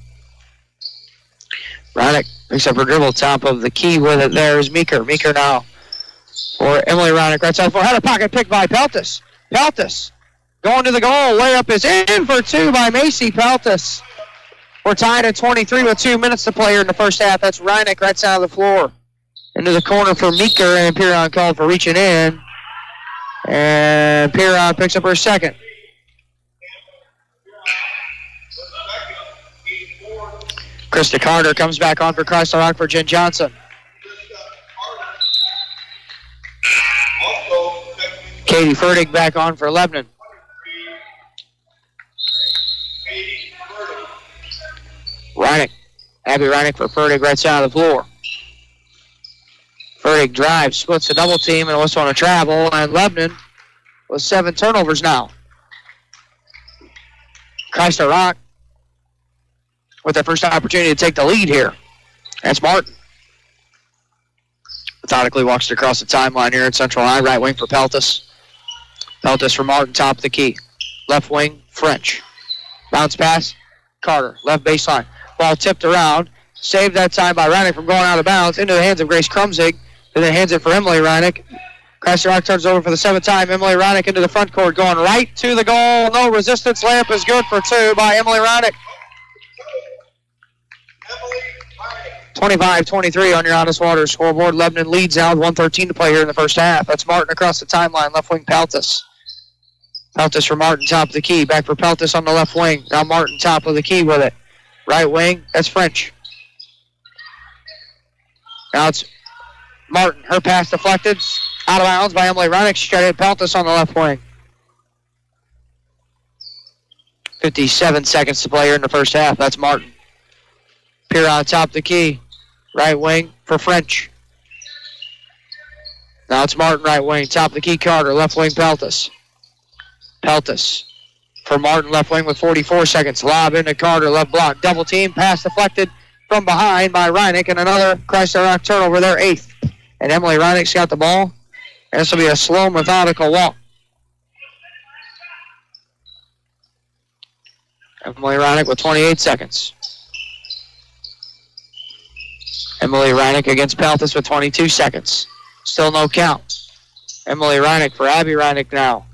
Reinick picks up her dribble, top of the key with it. There is Meeker. Meeker now for Emily Reinick right side of the floor. Had a pocket pick by Peltis. Peltis going to the goal. Layup is in for 2 by Macy Peltis. We're tied at 23 with 2 minutes to play here in the first half. That's Reinick right side of the floor. Into the corner for Meeker, and Piron called for reaching in. And Piron picks up her second. Krista Carter comes back on for Chrysler Rock for Jen Johnson. Katie Fertig back on for Lebanon. Reinick. Abby Reinick for Fertig right side of the floor. Fertig drives, splits the double team, and what's on a travel, and Lebanon with 7 turnovers now. Chrysler Rock with their first opportunity to take the lead here. That's Martin. Methodically walks it across the timeline here at Central High. Right wing for Peltis. Peltis for Martin, top of the key. Left wing, French. Bounce pass, Carter. Left baseline. Ball tipped around. Saved that time by Reinick from going out of bounds. Into the hands of Grace Krumzig. And then hands it for Emily Reinick. Chrysler Rock turns over for the 7th time. Emily Reinick into the front court, going right to the goal. No resistance. Layup is good for 2 by Emily Reinick. 25-23 on your Honest Water scoreboard. Lebanon leads now with 1:13 to play here in the first half. That's Martin across the timeline. Left wing Peltis. Peltis for Martin, top of the key. Back for Peltis on the left wing. Now Martin, top of the key with it. Right wing, that's French. Now it's Martin. Her pass deflected. Out of bounds by Emily Reinick. She tried to hit Peltis on the left wing. 57 seconds to play here in the first half. That's Martin. Piron, top of the key. Right wing for French. Now it's Martin, right wing. Top of the key, Carter. Left wing, Peltis. Peltis for Martin, left wing with 44 seconds. Lob into Carter, left block. Double team, pass deflected from behind by Reinick, and another Chrysler Rock turnover, their 8th. And Emily Reinick's got the ball. And this will be a slow, methodical walk. Emily Reinick with 28 seconds. Emily Reinick against Peltis with 22 seconds. Still no count. Emily Reinick for Abby Reinick now.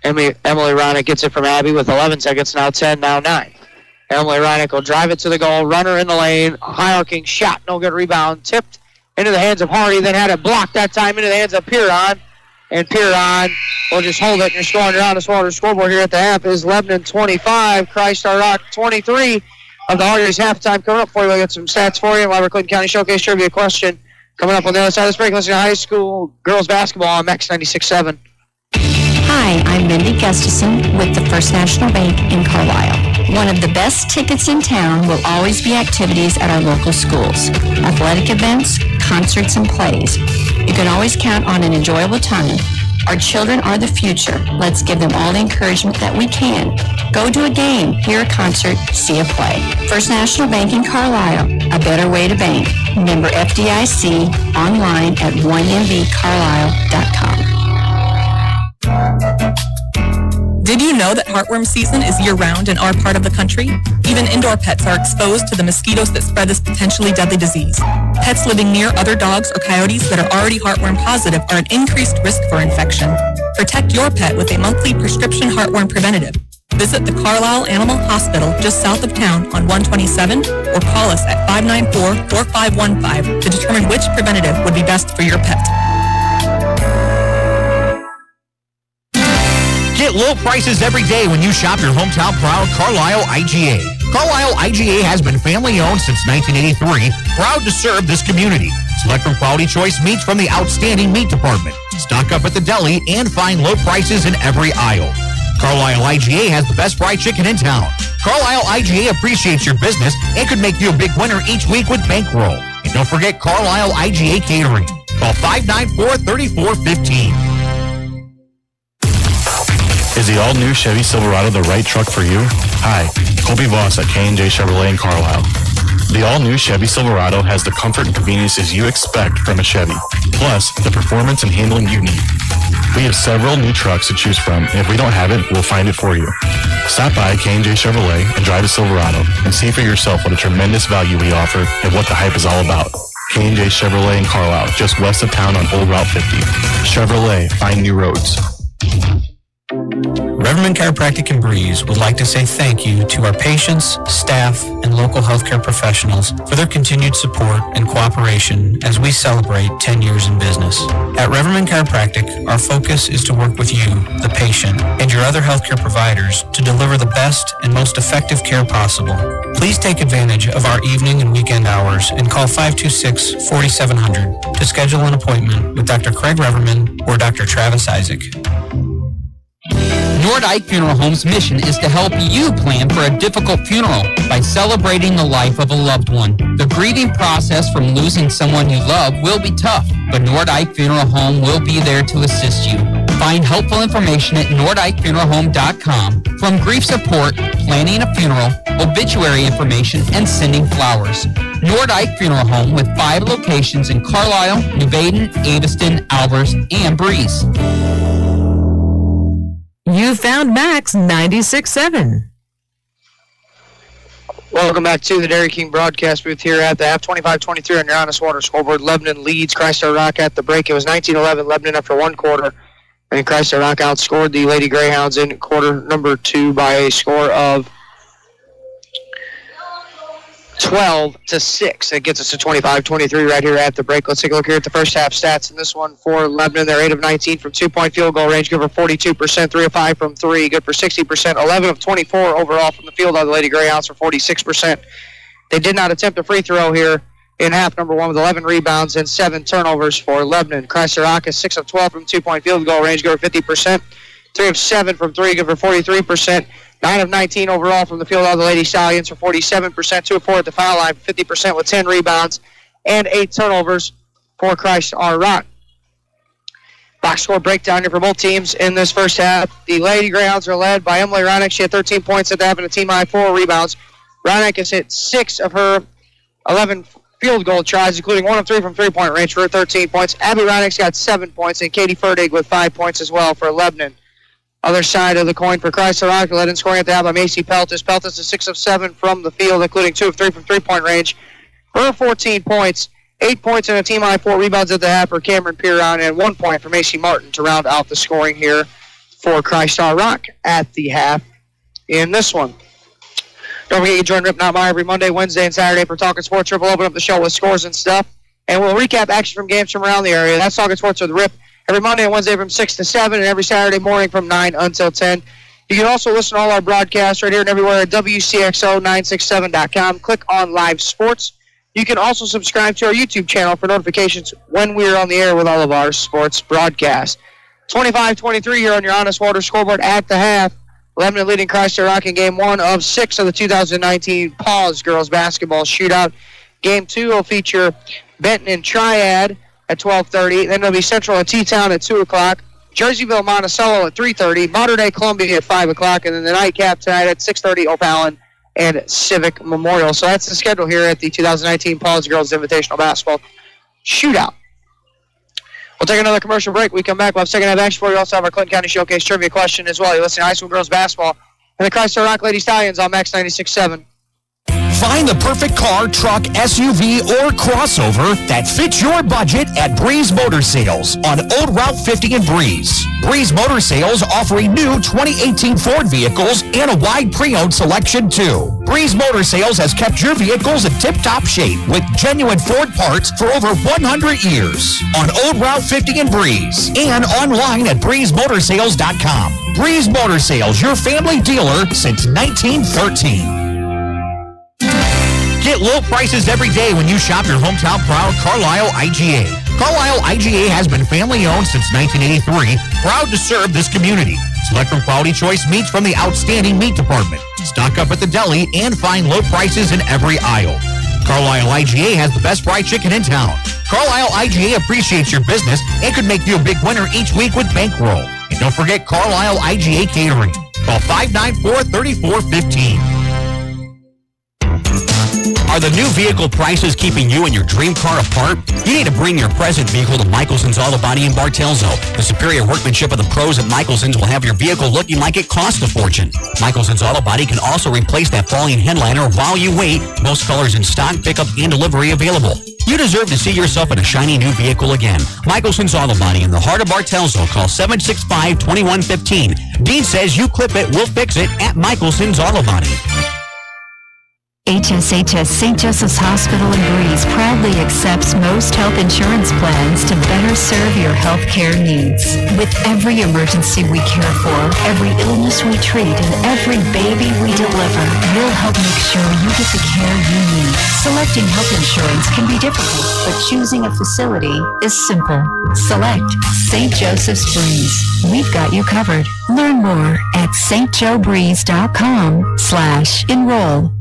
Emily Reinick gets it from Abby with 11 seconds, now 10, now 9. Emily Reinick will drive it to the goal, runner in the lane, high arcing shot, no good rebound, tipped into the hands of Hardy, then had it blocked that time into the hands of Piron. And Piron will just hold it, and you're scoring your Honest Water scoreboard here at the half is Lebanon 25, Chrysler Rock 23 of the Hardy's halftime. Coming up for you, we'll get some stats for you. We'll have our Clinton County Showcase Trivia question coming up on the other side of this break. Listening to high school girls basketball on Max 96.7. Hi, I'm Mindy Gustafson with the First National Bank in Carlisle. One of the best tickets in town will always be activities at our local schools. Athletic events, concerts, and plays. You can always count on an enjoyable time. Our children are the future. Let's give them all the encouragement that we can. Go to a game, hear a concert, see a play. First National Bank in Carlisle, a better way to bank. Member FDIC, online at 1mbcarlisle.com. Did you know that heartworm season is year-round in our part of the country? Even indoor pets are exposed to the mosquitoes that spread this potentially deadly disease. Pets living near other dogs or coyotes that are already heartworm positive are at increased risk for infection. Protect your pet with a monthly prescription heartworm preventative. Visit the Carlisle Animal Hospital just south of town on 127 or call us at 594-4515 to determine which preventative would be best for your pet. Get low prices every day when you shop your hometown proud Carlisle IGA. Carlisle IGA has been family-owned since 1983, proud to serve this community. Select from quality choice meats from the outstanding meat department. Stock up at the deli and find low prices in every aisle. Carlisle IGA has the best fried chicken in town. Carlisle IGA appreciates your business and could make you a big winner each week with bankroll. And don't forget Carlisle IGA Catering. Call 594-3415. Is the all-new Chevy Silverado the right truck for you? Hi, Colby Voss at K&J Chevrolet in Carlisle. The all-new Chevy Silverado has the comfort and conveniences you expect from a Chevy, plus the performance and handling you need. We have several new trucks to choose from, and if we don't have it, we'll find it for you. Stop by K&J Chevrolet and drive a Silverado and see for yourself what a tremendous value we offer and what the hype is all about. K&J Chevrolet in Carlisle, just west of town on Old Route 50. Chevrolet, find new roads. Reverman Chiropractic in Breeze would like to say thank you to our patients, staff, and local healthcare professionals for their continued support and cooperation as we celebrate 10 years in business. At Reverman Chiropractic, our focus is to work with you, the patient, and your other healthcare providers to deliver the best and most effective care possible. Please take advantage of our evening and weekend hours and call 526-4700 to schedule an appointment with Dr. Craig Reverman or Dr. Travis Isaac. Nordike Funeral Home's mission is to help you plan for a difficult funeral by celebrating the life of a loved one. The grieving process from losing someone you love will be tough, but Nordike Funeral Home will be there to assist you. Find helpful information at NordikeFuneralHome.com, from grief support, planning a funeral, obituary information, and sending flowers. Nordike Funeral Home with 5 locations in Carlisle, New Baden, Aveston, Albers, and Breeze. You found Max 96.7. Welcome back to the Dairy King broadcast booth here at the half. 25-23 on your Honest Water scoreboard. Lebanon leads Christ-Our Rock at the break. It was 19-11 Lebanon after one quarter, and Christ-Our Rock outscored the Lady Greyhounds in quarter number 2 by a score of 12-6. That gets us to 25-23 right here at the break. Let's take a look here at the first half stats in this one for Lebanon. They're 8 of 19 from two-point field goal range, good for 42%, 3 of 5 from 3, good for 60%, 11 of 24 overall from the field on the Lady Greyhounds for 46%. They did not attempt a free throw here in half number 1 with 11 rebounds and 7 turnovers for Lebanon. Christ-Our Rock is 6 of 12 from two-point field goal range, good for 50%, 3 of 7 from 3, good for 43%. 9 of 19 overall from the field on the Lady Stallions for 47%, 2 of 4 at the foul line for 50% with 10 rebounds and 8 turnovers for Christ-Our Rock. Box score breakdown here for both teams in this first half. The Lady Greyhounds are led by Emily Ronick. She had 13 points at the half and a team-high 4 rebounds. Ronick has hit 6 of her 11 field goal tries, including 1 of 3 from three-point range for her 13 points. Abby Ronick's got 7 points, and Katie Ferdig with 5 points as well for Lebanon. Other side of the coin for Christ-Our Rock, led in scoring at the half by Macy Peltis. Peltis is 6 of 7 from the field, including 2 of 3 from three-point range. For 14 points, 8 points and a team-high 4 rebounds at the half for Cameron Piron, and 1 point for Macy Martin to round out the scoring here for Christ-Our Rock at the half in this one. Don't forget you join Rip Not My every Monday, Wednesday, and Saturday for Talking Sports. Rip will open up the show with scores and stuff, and we'll recap action from games from around the area. That's Talking Sports with Rip. Every Monday and Wednesday from 6 to 7, and every Saturday morning from 9 until 10. You can also listen to all our broadcasts right here and everywhere at Wcxo967.com. Click on Live Sports. You can also subscribe to our YouTube channel for notifications when we're on the air with all of our sports broadcasts. 25-23 here on your Honest Water scoreboard at the half. Lebanon leading Christ-Our Rock in Game 1 of 6 of the 2019 Paws Girls Basketball Shootout. Game 2 will feature Benton and Triad at 12:30. Then it'll be Central and T-Town at 2 o'clock. Jerseyville, Monticello at 3:30. Modern Day Columbia at 5 o'clock. And then the nightcap tonight at 6:30, O'Fallon and Civic Memorial. So that's the schedule here at the 2019 Paws Girls Invitational Basketball Shootout. We'll take another commercial break. We come back. We'll have second half action for you. We also have our Clinton County Showcase trivia question as well. You're listening to High School Girls Basketball and the Christ-Our Rock Lady Stallions on Max 96.7. Find the perfect car, truck, SUV, or crossover that fits your budget at Breeze Motor Sales on Old Route 50 in Breeze. Breeze Motor Sales offering new 2018 Ford vehicles and a wide pre-owned selection too. Breeze Motor Sales has kept your vehicles in tip-top shape with genuine Ford parts for over 100 years on Old Route 50 in Breeze and online at breezemotorsales.com. Breeze Motor Sales, your family dealer since 1913. Get low prices every day when you shop your hometown proud Carlisle IGA. Carlisle IGA has been family owned since 1983, proud to serve this community. Select from quality choice meats from the outstanding meat department. Stock up at the deli and find low prices in every aisle. Carlisle IGA has the best fried chicken in town. Carlisle IGA appreciates your business and could make you a big winner each week with bankroll. And don't forget Carlisle IGA Catering. Call 594-3415. Are the new vehicle prices keeping you and your dream car apart? You need to bring your present vehicle to Michelson's Auto Body in Bartelzo. The superior workmanship of the pros at Michelson's will have your vehicle looking like it cost a fortune. Michelson's Auto Body can also replace that falling headliner while you wait. Most colors in stock, pickup, and delivery available. You deserve to see yourself in a shiny new vehicle again. Michelson's Auto Body in the heart of Bartelzo. Call 765-2115. Dean says you clip it, we'll fix it at Michelson's Auto Body. HSHS St. Joseph's Hospital in Breeze proudly accepts most health insurance plans to better serve your health care needs. With every emergency we care for, every illness we treat, and every baby we deliver, we'll help make sure you get the care you need. Selecting health insurance can be difficult, but choosing a facility is simple. Select St. Joseph's Breeze. We've got you covered. Learn more at stjoebreeze.com/enroll.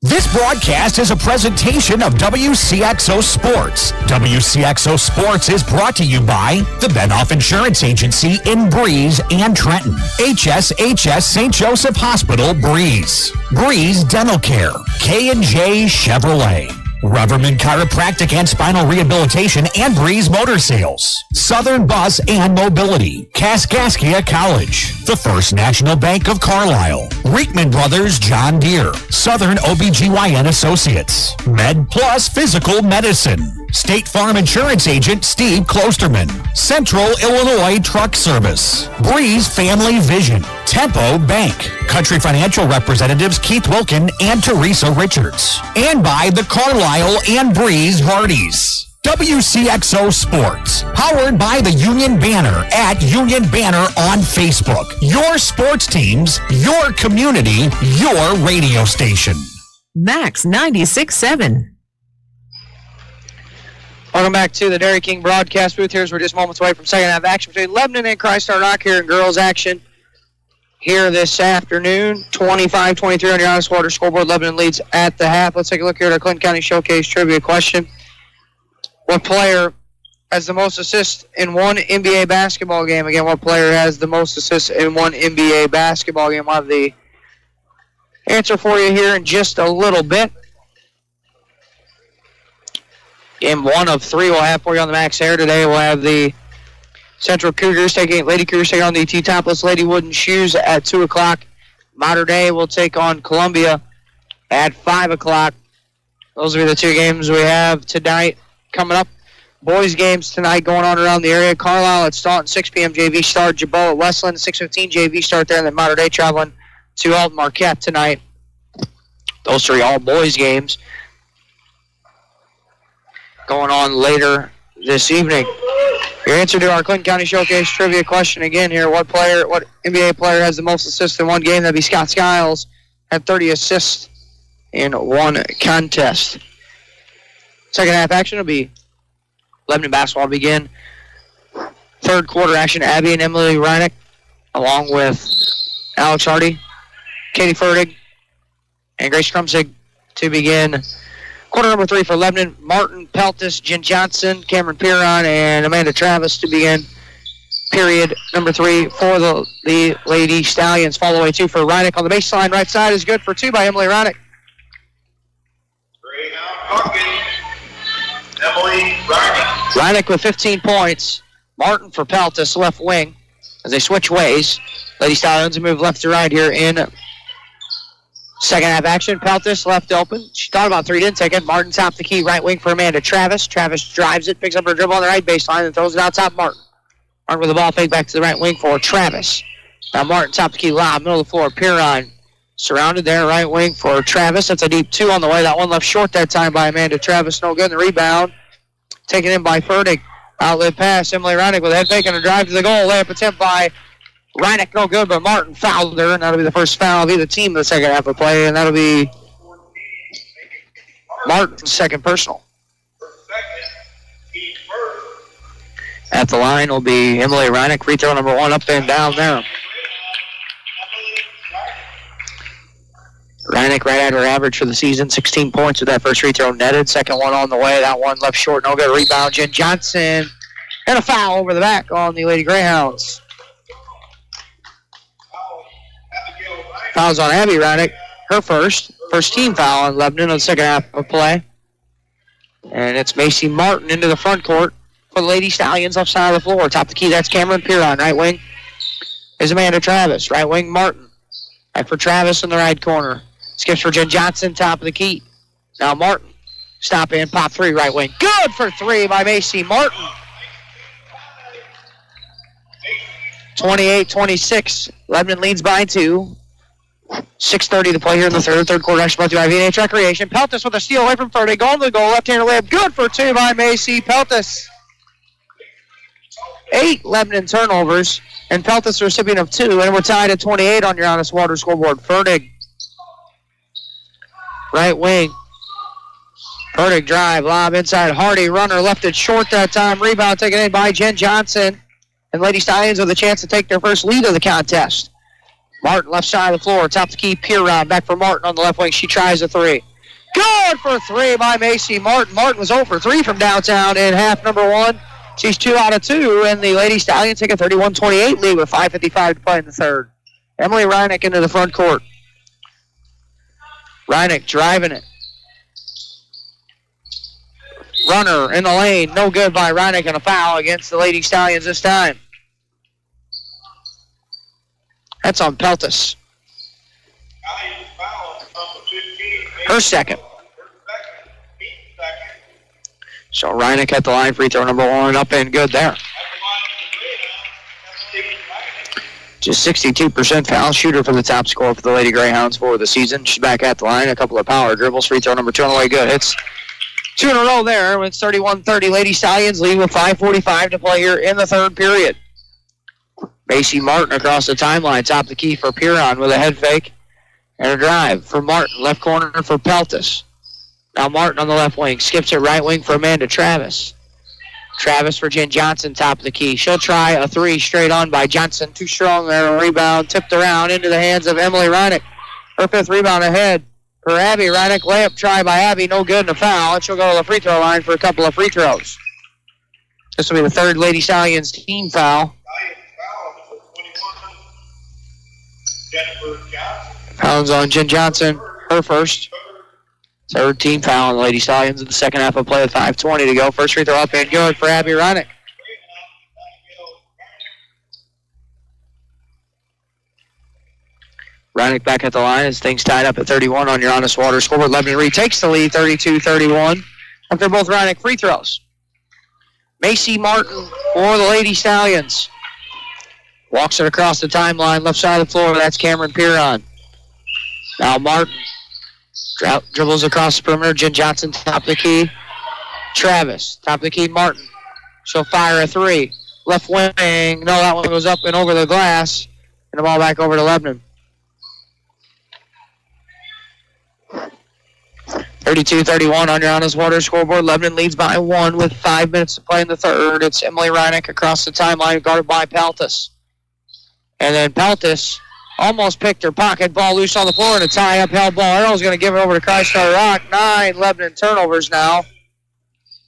This broadcast is a presentation of Wcxo Sports. Wcxo Sports is brought to you by the Benoff Insurance Agency in Breeze and Trenton. HSHS St. Joseph Hospital, Breeze. Breeze Dental Care. K&J Chevrolet. Reverman Chiropractic and Spinal Rehabilitation and Breeze Motor Sales. Southern Bus and Mobility. Kaskaskia College. The First National Bank of Carlisle. Reekman Brothers John Deere. Southern OBGYN Associates. Med Plus Physical Medicine. State Farm Insurance Agent Steve Klosterman. Central Illinois Truck Service. Breeze Family Vision. Tempo Bank. Country Financial Representatives Keith Wilkin and Teresa Richards. And by the Carlisle and Breeze Hardees. WCXO Sports, powered by the Union Banner at Union Banner on Facebook. Your sports teams, your community, your radio station. Max 96.7. Welcome back to the Dairy King broadcast booth. We're just moments away from second half action between Lebanon and Christ Rock here in girls action here this afternoon. 25-23 on your honest water scoreboard. Lebanon leads at the half. Let's take a look here at our Clinton County Showcase trivia question. What player has the most assists in one NBA basketball game? Again, what player has the most assists in one NBA basketball game? I'll have the answer for you here in just a little bit. Game 1 of 3 we'll have for you on the Max Air today. We'll have the Central Cougars Lady Cougars taking on the T-Topless Lady Wooden Shoes at 2 o'clock. Modern Day will take on Columbia at 5 o'clock. Those will be the two games we have tonight. Coming up, boys games tonight going on around the area. Carlisle at Staunton, 6 p.m. JV start. Jabot at Westland, 6:15 JV start there. And then Modern Day traveling to Alton Marquette tonight. Those three all boys games going on later this evening. Your answer to our Clinton County Showcase trivia question again here. What NBA player has the most assists in one game? That'd be Scott Skiles. Had 30 assists in one contest. Second half action will be Lebanon basketball begin. Third quarter action, Abby and Emily Reinick, along with Alex Hardy, Katie Fertig, and Grace Krumzig to begin quarter number 3 for Lebanon. Martin Peltis, Jen Johnson, Cameron Piron, and Amanda Travis to begin period number 3 for the Lady Stallions. Follow away 2 for Reinick on the baseline. Right side is good for 2 by Emily Reinick. Emily Reinick. Reinick with 15 points. Martin for Peltis, left wing. As they switch ways, Lady Stallions move left to right here in second half action. Peltis left open. She thought about 3, didn't take it. Martin top the key, right wing for Amanda Travis. Travis drives it, picks up her dribble on the right baseline, and throws it out top Martin. Martin with the ball, fake back to the right wing for Travis. Now Martin top the key, lob, middle of the floor. Piron surrounded there, right wing for Travis. That's a deep 2 on the way. That one left short that time by Amanda Travis. No good. The rebound taken in by Fertig. Outlet pass. Emily Reinick with a head fake and a drive to the goal. Layup attempt by Reinick. No good, but Martin fouled her, and that'll be the first foul of either team in the second half of play, and that'll be Martin's second personal. At the line will be Emily Reinick. Free throw number 1 up and down there. Reinick right at her average for the season, 16 points with that first free throw netted. Second one on the way. That one left short. No good. Rebound, Jen Johnson. And a foul over the back on the Lady Greyhounds. Fouls on Abby Reinick. Her first team foul on Lebanon on the second half of play. And it's Macy Martin into the front court for the Lady Stallions left side of the floor. Top of the key, that's Cameron Piron. Right wing is Amanda Travis. Right wing, Martin. Back for Travis in the right corner. Skips for Jen Johnson, top of the key. Now Martin. Stop in, pop three, right wing. Good for three by Macy Martin. 28-26. Lebanon leads by 2. 6:30 to play here in the third quarter. Action brought to you by V&H Recreation. Peltis with a steal away from Ferdy. Going to the goal. Left-handed layup. Good for 2 by Macy Peltis. 8 Lebanon turnovers. And Peltis the recipient of 2. And we're tied at 28 on your Honest Water scoreboard. Ferdig. Right wing. Ferdig drive. Lob inside. Hardy. Runner left it short that time. Rebound taken in by Jen Johnson. And Lady Stallions with a chance to take their first lead of the contest. Martin left side of the floor. Top of the key. Piron back for Martin on the left wing. She tries a 3. Good for 3 by Macy Martin. Martin was 0 for 3 from downtown in half number 1. She's 2 out of 2. And the Lady Stallions take a 31-28 lead with 5:55 to play in the third. Emily Reinick into the front court. Reinick driving it. Runner in the lane. No good by Reinick, and a foul against the Lady Stallions this time. That's on Peltis. Her second. So Reinick at the line, free throw number 1, up and good there. Just 62% foul shooter for the top scorer for the Lady Greyhounds for the season. She's back at the line, a couple of power dribbles, free throw number 2 on the way, good. Hits 2 in a row there. It's 31-30. Lady Stallions lead with 5:45 to play here in the third period. Macy Martin across the timeline, top of the key for Piron with a head fake and a drive for Martin. Left corner for Peltis. Now Martin on the left wing. Skips it right wing for Amanda Travis. Travis for Jen Johnson, top of the key. She'll try a 3 straight on by Johnson. Too strong there. Rebound tipped around into the hands of Emily Reinick. Her 5th rebound ahead for Abby Reinick. Layup try by Abby. No good and a foul. And she'll go to the free throw line for a couple of free throws. This will be the third Lady Stallions team foul. Fouls on Jen Johnson, her first. Third team foul on the Lady Stallions in the second half of play with 5:20 to go. First free throw up and good for Abby Reinick. Reinick back at the line as things tied up at 31 on your Honest Water scoreboard. Lebanon retakes the lead 32-31 after both Reinick free throws. Macy Martin for the Lady Stallions. Walks it across the timeline, left side of the floor. That's Cameron Piron. Now Martin dribbles across the perimeter. Jen Johnson, top of the key. Travis, top of the key. Martin. She'll fire a 3. Left wing. No, that one goes up and over the glass. And the ball back over to Lebanon. 32-31 on your Honest Water scoreboard. Lebanon leads by 1 with 5 minutes to play in the third. It's Emily Reinick across the timeline, guarded by Peltis. And then Peltis almost picked her pocket ball loose on the floor, and a tie-up held ball. Arrow's going to give it over to Crystal Rock. 9 Lebanon turnovers now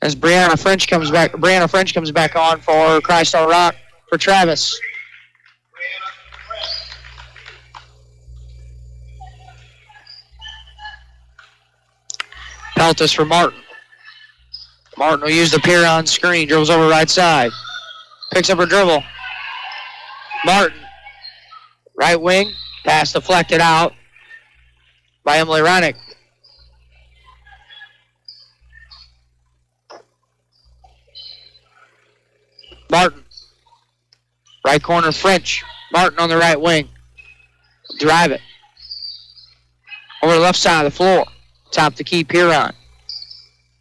as Brianna French comes back on for Crystal Rock for Travis. Peltis for Martin. Martin will use the Piron screen, dribbles over right side. Picks up her dribble. Martin, right wing, pass deflected out by Emily Reinick. Martin, right corner French. Martin on the right wing. Drive it. Over the left side of the floor. Top the key, Piron.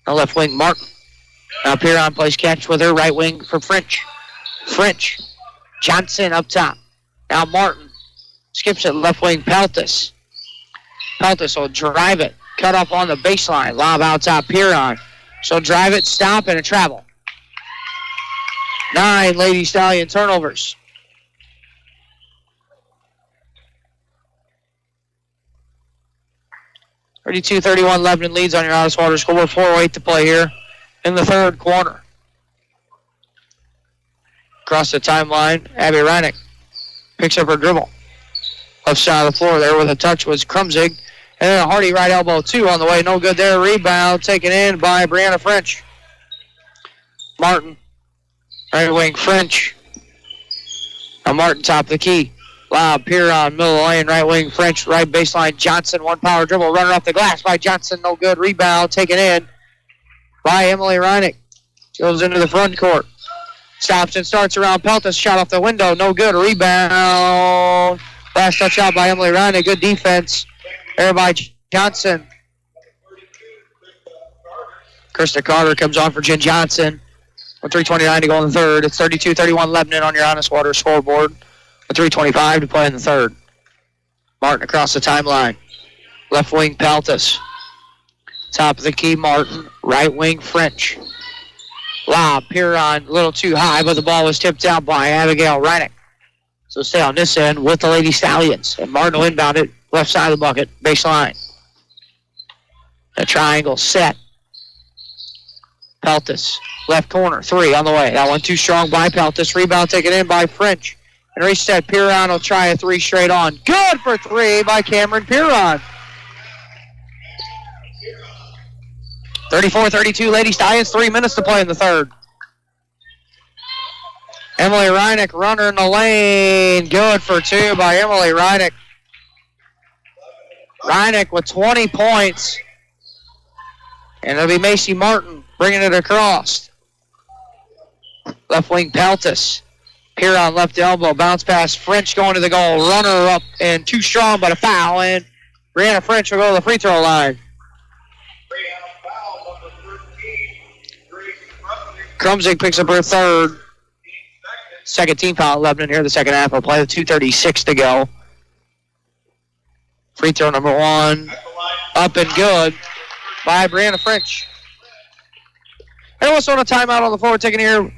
Now left wing, Martin. Now Piron plays catch with her right wing for French. French. Johnson up top. Now Martin skips it left wing, Peltis. Peltis will drive it. Cut off on the baseline. Lob out top, Piron. So drive it, stop, and a travel. 9 Lady Stallion turnovers. (32-31) Lebanon leads on your Honest Water scoreboard. 4:08 to play here in the third quarter. Across the timeline, Abby Reinick picks up her dribble. Left side of the floor there with a touch was Krumzig. And then a Hardy right elbow, 2 on the way. No good there. Rebound taken in by Brianna French. Martin. Right wing French. Now Martin top of the key. Loud, Piron, middle of the lane, right wing French, right baseline Johnson. One power dribble, runner off the glass by Johnson. No good. Rebound taken in by Emily Reinick. Goes into the front court. Stops and starts around Peltis. Shot off the window. No good. Rebound. Last touch out by Emily Reinick. Good defense there by Johnson. Krista Carter comes on for Jen Johnson. With 3:29 to go in the third. It's 32-31 Lebanon on your Honest Water scoreboard. With 3:25 to play in the third. Martin across the timeline. Left wing Peltis. Top of the key Martin. Right wing French. Lob, Piron, a little too high, but the ball was tipped out by Abigail Reinick. So stay on this end with the Lady Stallions. And Martin will inbound it, left side of the bucket, baseline. The triangle set. Peltis, left corner, 3 on the way. That one too strong by Peltis. Rebound taken in by French. And reset, Piron will try a 3 straight on. Good for 3 by Cameron Piron. 34-32 Lady Stallions, 3 minutes to play in the third. Emily Reinick, runner in the lane. Good for 2 by Emily Reinick. Reinick with 20 points. And it'll be Macy Martin bringing it across. Left wing Peltis. Piron left elbow, bounce pass. French going to the goal. Runner up and too strong, but a foul. And Brianna French will go to the free throw line. Krumzig picks up her third. Second team foul at Lebanon here in the second half. We'll play with 2:36 to go. Free throw number 1. Up and good by Brianna French. And also on a timeout on the floor taken here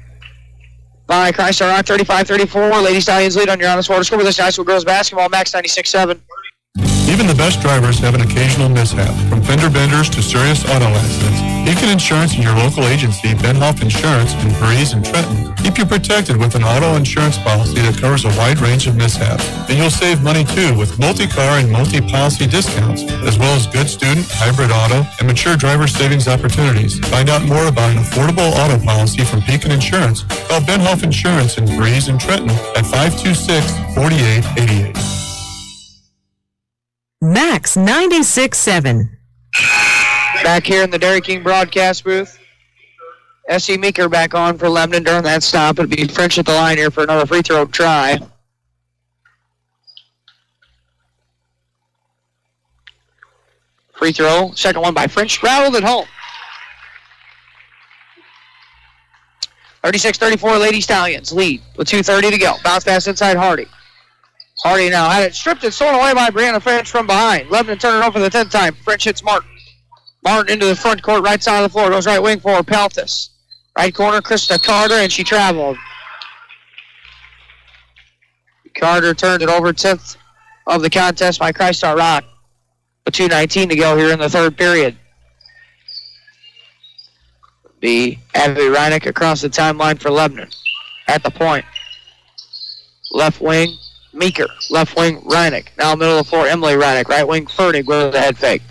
by Christ Rock, 35-34. Lady Stallions lead on your Honest Water score with this high school girls basketball, Max 96.7. Even the best drivers have an occasional mishap, from fender benders to serious auto accidents. Beacon Insurance and your local agency, Benhoff Insurance in Breeze and Trenton, keep you protected with an auto insurance policy that covers a wide range of mishaps. And you'll save money too with multi-car and multi-policy discounts, as well as good student, hybrid auto, and mature driver savings opportunities. Find out more about an affordable auto policy from Beacon Insurance. Call Benhoff Insurance in Breeze and Trenton at 526-4888. Max 96.7. Back here in the Dairy King broadcast booth. S.E. Meeker back on for Lebanon during that stop. It'll be French at the line here for another free throw try. Free throw, second one by French. Rattled it home. 36-34 Lady Stallions lead with 2:30 to go. Bounce pass inside Hardy. Hardy now had it stripped and stolen away by Brianna French from behind. Lebanon turning over the 10th time. French hits Martin. Martin into the front court, right side of the floor. Goes right wing for Peltis. Right corner, Krista Carter, and she traveled. Carter turned it over, 10th of the contest by Christ Rock. With 2:19 to go here in the third period. Be Abby Reinick across the timeline for Lebanon. At the point. Left wing, Meeker. Left wing, Reinick. Now middle of the floor, Emily Reinick. Right wing, Fertig with the head fake.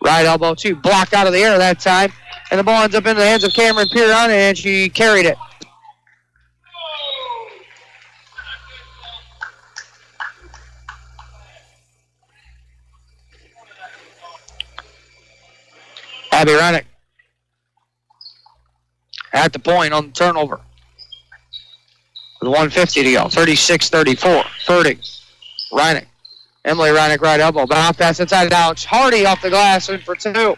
Right elbow, 2. Blocked out of the air that time. And the ball ends up in the hands of Cameron Piron, and she carried it. Abby Reinick at the point on the turnover. With 1:50 to go. 36-34. Fertig. Reinick. Emily Reinick right elbow. Bounce pass inside Alex Hardy off the glass in for 2.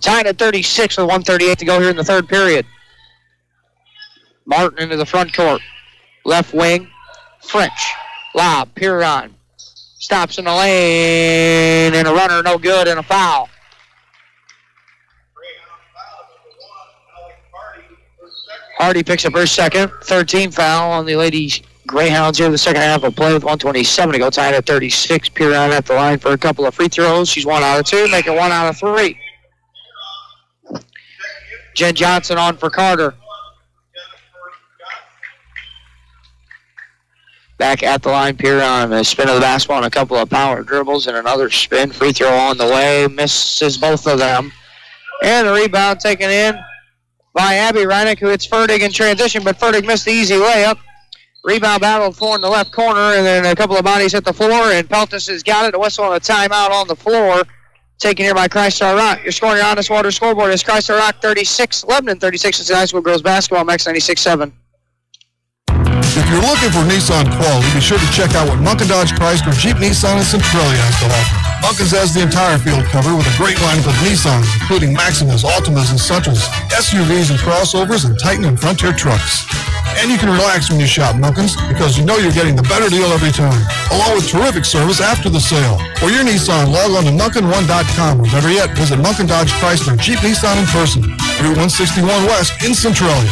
Tied at 36 with 1:38 to go here in the third period. Martin into the front court. Left wing. French. Lob. Piron. Stops in the lane. And a runner no good and a foul. Hardy picks up her second. 13 foul on the Lady Greyhounds here in the second half of play with 1:27 to go. Tied at 36. Piron at the line for a couple of free throws. She's 1 out of 2, making 1 out of 3. Jen Johnson on for Carter. Back at the line, Piron, a spin of the basketball and a couple of power dribbles and another spin. Free throw on the way. Misses both of them. And the rebound taken in by Abby Reinick, who hits Fertig in transition, but Fertig missed the easy layup. Rebound battled for in the left corner, and then a couple of bodies hit the floor, and Peltis has got it. A whistle and a timeout on the floor. Taken here by Chrysler Rock. Your scoring on this water scoreboard is Chrysler Rock 36, Lebanon 36. It's high school girls basketball, Max 96.7. If you're looking for Nissan quality, be sure to check out what Munkin Dodge Chrysler Jeep Nissan and Centralia has to offer. Munkins has the entire field covered with a great lineup of Nissans, including Maximas, Altimas, and Sentras, SUVs and crossovers, and Titan and Frontier trucks. And you can relax when you shop Munkins because you know you're getting the better deal every time, along with terrific service after the sale. For your Nissan, log on to Munkin1.com, or better yet, visit Munkin Dodge Chrysler Jeep Nissan in person, Route 161 West in Centralia.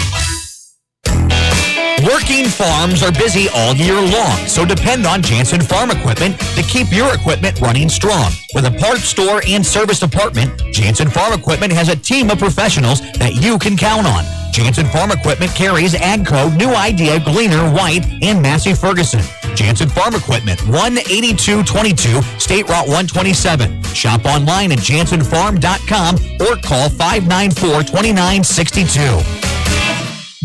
Working farms are busy all year long, so depend on Jansen Farm Equipment to keep your equipment running strong. With a parts store and service department, Jansen Farm Equipment has a team of professionals that you can count on. Jansen Farm Equipment carries AGCO, New Idea, Gleaner, White, and Massey Ferguson. Jansen Farm Equipment, 18222 State Route 127. Shop online at jansenfarm.com or call 594-2962.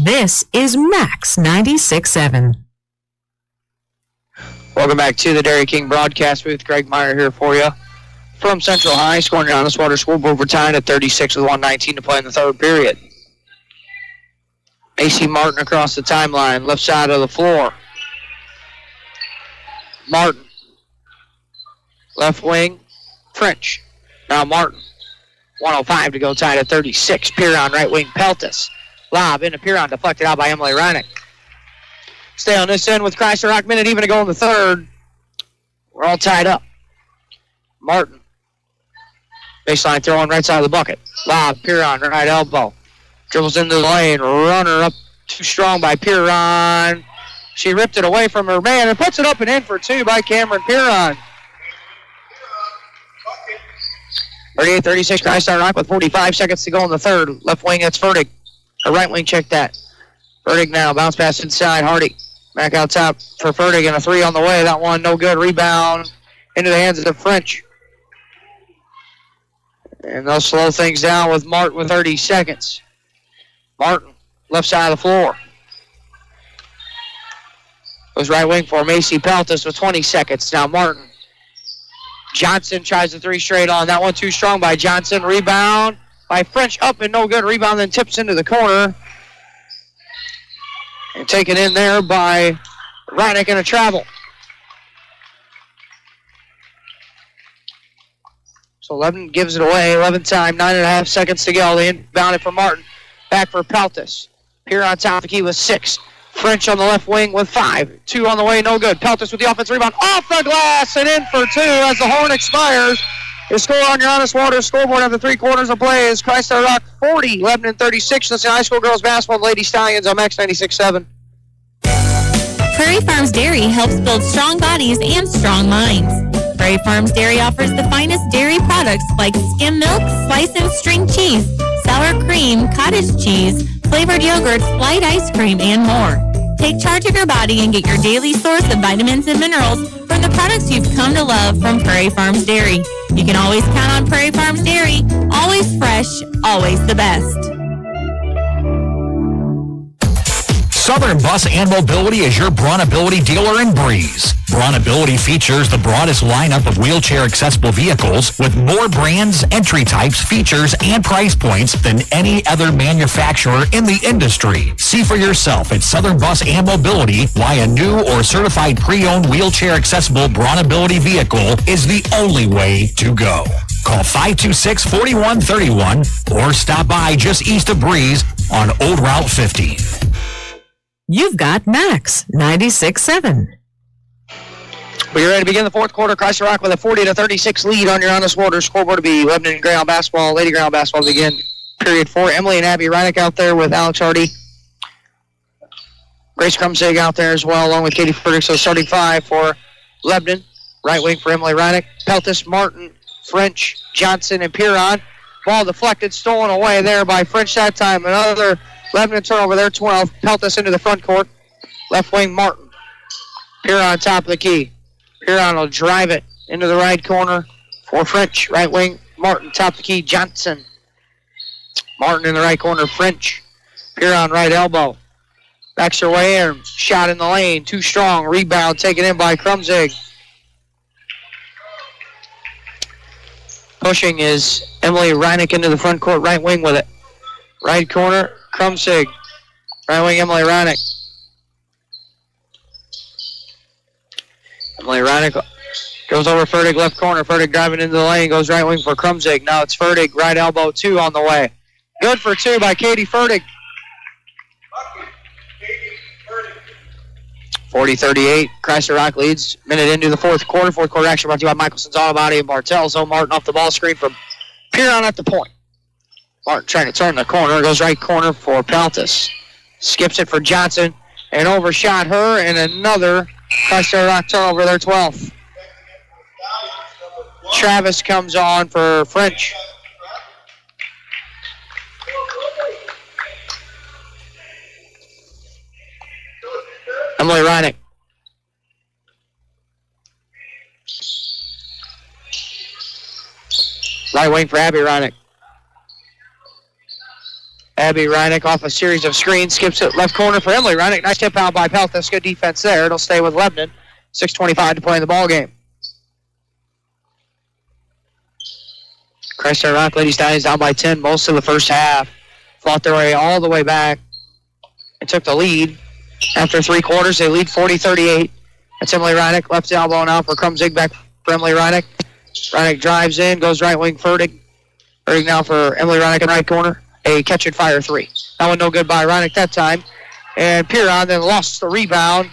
This is Max 96.7. Welcome back to the Dairy King broadcast booth. Greg Meyer here for you from Central High, scoring on this water scoreboard. We're tied at 36 with 1:19 to play in the third period. AC Martin across the timeline, left side of the floor. Martin, left wing, French. Now Martin, 1:05 to go, tied at 36. Piron, right wing, Peltis. Lob into Piron, deflected out by Emily Reinick. Stay on this end with Chrysler Rock, minute even to go in the third. We're all tied up. Martin, baseline throwing right side of the bucket. Lob, Piron, right elbow. Dribbles into the lane, runner up too strong by Piron. She ripped it away from her man and puts it up and in for two by Cameron Piron. 38-36, Chrysler Rock with 45 seconds to go in the third. Left wing, that's Fertig. Or right wing, check that. Fertig now, bounce pass inside, Hardy. Back out top for Fertig, and a three on the way. That one, no good. Rebound into the hands of the French. And they'll slow things down with Martin with 30 seconds. Martin, left side of the floor. Goes right wing for Macy Peltis with 20 seconds. Now Martin. Johnson tries the three straight on. That one too strong by Johnson. Rebound by French, up and no good. Rebound then tips into the corner. And taken in there by Reinick and a travel. So 11 gives it away. 11 time, 9.5 seconds to go. They inbound it for Martin. Back for Peltis. Here on top of the key with 6. French on the left wing with 5. 2 on the way, no good. Peltis with the offensive rebound off the glass and in for 2 as the horn expires. The score on your Honest Water scoreboard after 3 quarters of play is Chrysler Rock 40, Lebanon 36. That's the high school girls basketball and Lady Stallions on Max 96.7. Prairie Farms Dairy helps build strong bodies and strong minds. Prairie Farms Dairy offers the finest dairy products like skim milk, slice and string cheese, sour cream, cottage cheese, flavored yogurts, light ice cream, and more. Take charge of your body and get your daily source of vitamins and minerals from the products you've come to love from Prairie Farms Dairy. You can always count on Prairie Farms Dairy. Always fresh, always the best. Southern Bus and Mobility is your Brawnability dealer in Breeze. Brawnability features the broadest lineup of wheelchair-accessible vehicles with more brands, entry types, features, and price points than any other manufacturer in the industry. See for yourself at Southern Bus and Mobility why a new or certified pre-owned wheelchair-accessible Brawnability vehicle is the only way to go. Call 526-4131 or stop by just east of Breeze on Old Route 50. You've got Max 96.7. We're ready to begin the fourth quarter. Chrysler Rock with a 40-36 lead on your Honest Water scoreboard to be Lebanon Ground basketball, Lady Ground basketball to begin period 4. Emily and Abby Reinick out there with Alex Hardy. Grace Krumsig out there as well, along with Katie Fertig. So starting 5 for Lebanon. Right wing for Emily Reinick. Peltis, Martin, French, Johnson, and Piron. Ball deflected, stolen away there by French that time. Another Lebanon turnover there, 12. Peltis into the front court. Left wing, Martin. Piron top of the key. Piron will drive it into the right corner for French. Right wing, Martin top of the key. Johnson. Martin in the right corner, French. Piron right elbow. Backs her way in. Shot in the lane. Too strong. Rebound taken in by Krumzig. Pushing is Emily Reinick into the front court. Right wing with it. Right corner, Krumzig. Right wing, Emily Reinick. Emily Reinick goes over Fertig, left corner. Fertig driving into the lane. Goes right wing for Krumzig. Now it's Fertig. Right elbow, 2 on the way. Good for 2 by Katie Fertig. 40-38. Chrysler Rock leads. Minute into the fourth quarter. Fourth quarter action brought to you by Michelson's Auto Body and Bartels. Martin off the ball screen from Piron at the point. Martin trying to turn the corner. Goes right corner for Peltis. Skips it for Johnson. And overshot her. And another Chrysler Rock turnover, their 12th. Travis comes on for French. Emily Reinick. Right wing for Abby Reinick. Abby Reinick off a series of screens. Skips it left corner for Emily Reinick. Nice tip out by Pelthus. Good defense there. It'll stay with Lebanon. 6:25 to play in the ball game. Chrysler Rock Lady Stallions down by 10 most of the first half. Fought their way all the way back and took the lead. After 3 quarters, they lead 40-38. That's Emily Reinick. Left elbow now for Krumzig. Back for Emily Reinick. Reinick drives in. Goes right wing Fertig. Fertig now for Emily Reinick in right corner. A catch and fire 3. That one no good by Reinick that time. And Piron then lost the rebound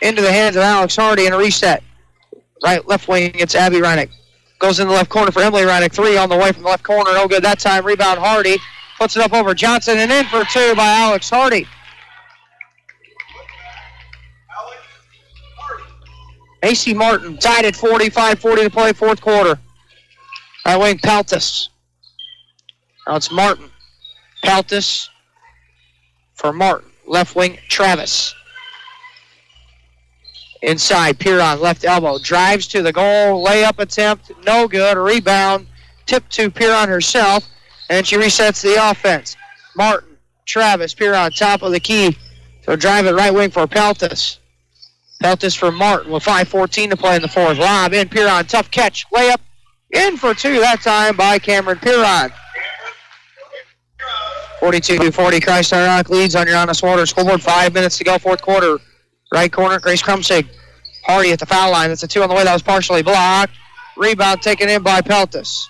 into the hands of Alex Hardy and a reset. Left wing, it's Abby Reinick. Goes in the left corner for Emily Reinick. 3 on the way from the left corner. No good that time. Rebound Hardy. Puts it up over Johnson and in for 2 by Alex Hardy. AC Martin tied at 45-40 to play fourth quarter. Right wing Peltis. Now it's Martin. Peltis for Martin. Left wing Travis. Inside Piron, left elbow. Drives to the goal. Layup attempt. No good. Rebound. Tip to Piron herself. And she resets the offense. Martin, Travis, Piron, top of the key. So drive it right wing for Peltis. Peltis for Martin with 5:14 to play in the fourth. Lob in, Piron, tough catch. Layup in for 2 that time by Cameron Piron. 42-40, Chrysler Rock leads on your honest water. Scoreboard, 5 minutes to go, fourth quarter. Right corner, Grace Krumzig. Hardy at the foul line. That's a 2 on the way. That was partially blocked. Rebound taken in by Peltis.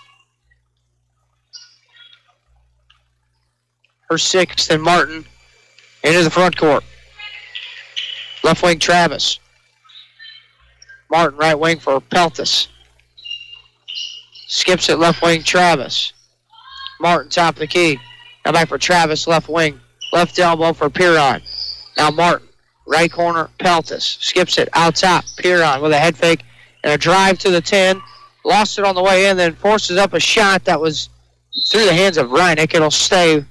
Her 6th and Martin into the front court. Left wing Travis. Martin right wing for Peltis. Skips it left wing Travis. Martin top of the key. Now back for Travis left wing. Left elbow for Piron. Now Martin right corner Peltis. Skips it out top. Piron with a head fake and a drive to the 10. Lost it on the way in, then forces up a shot that was through the hands of Reinick. It'll stay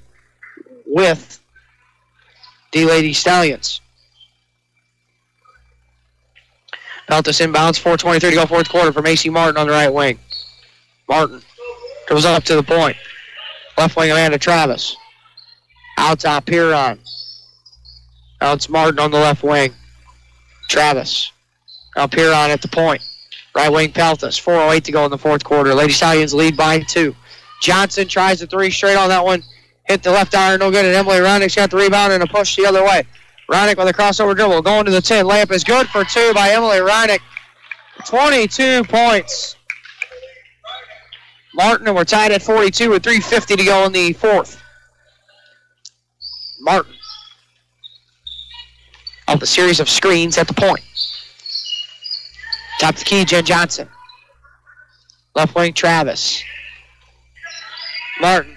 with the Lady Stallions. Peltis inbounds, 4:23 to go, fourth quarter from AC Martin on the right wing. Martin goes up to the point. Left wing Amanda Travis. Out top Piron. Now it's Martin on the left wing. Travis. Now Piron at the point. Right wing Peltis. 4:08 to go in the fourth quarter. Lady Stallions lead by 2. Johnson tries the 3 straight on that one. Hit the left iron, no good. And Emily Reinick's got the rebound and a push the other way. Reinick with a crossover dribble. Going to the 10. Layup is good for 2 by Emily Reinick. 22 points. Martin, and we're tied at 42 with 3:50 to go in the fourth. Martin. Off the series of screens at the point. Top of the key, Jen Johnson. Left wing, Travis. Martin.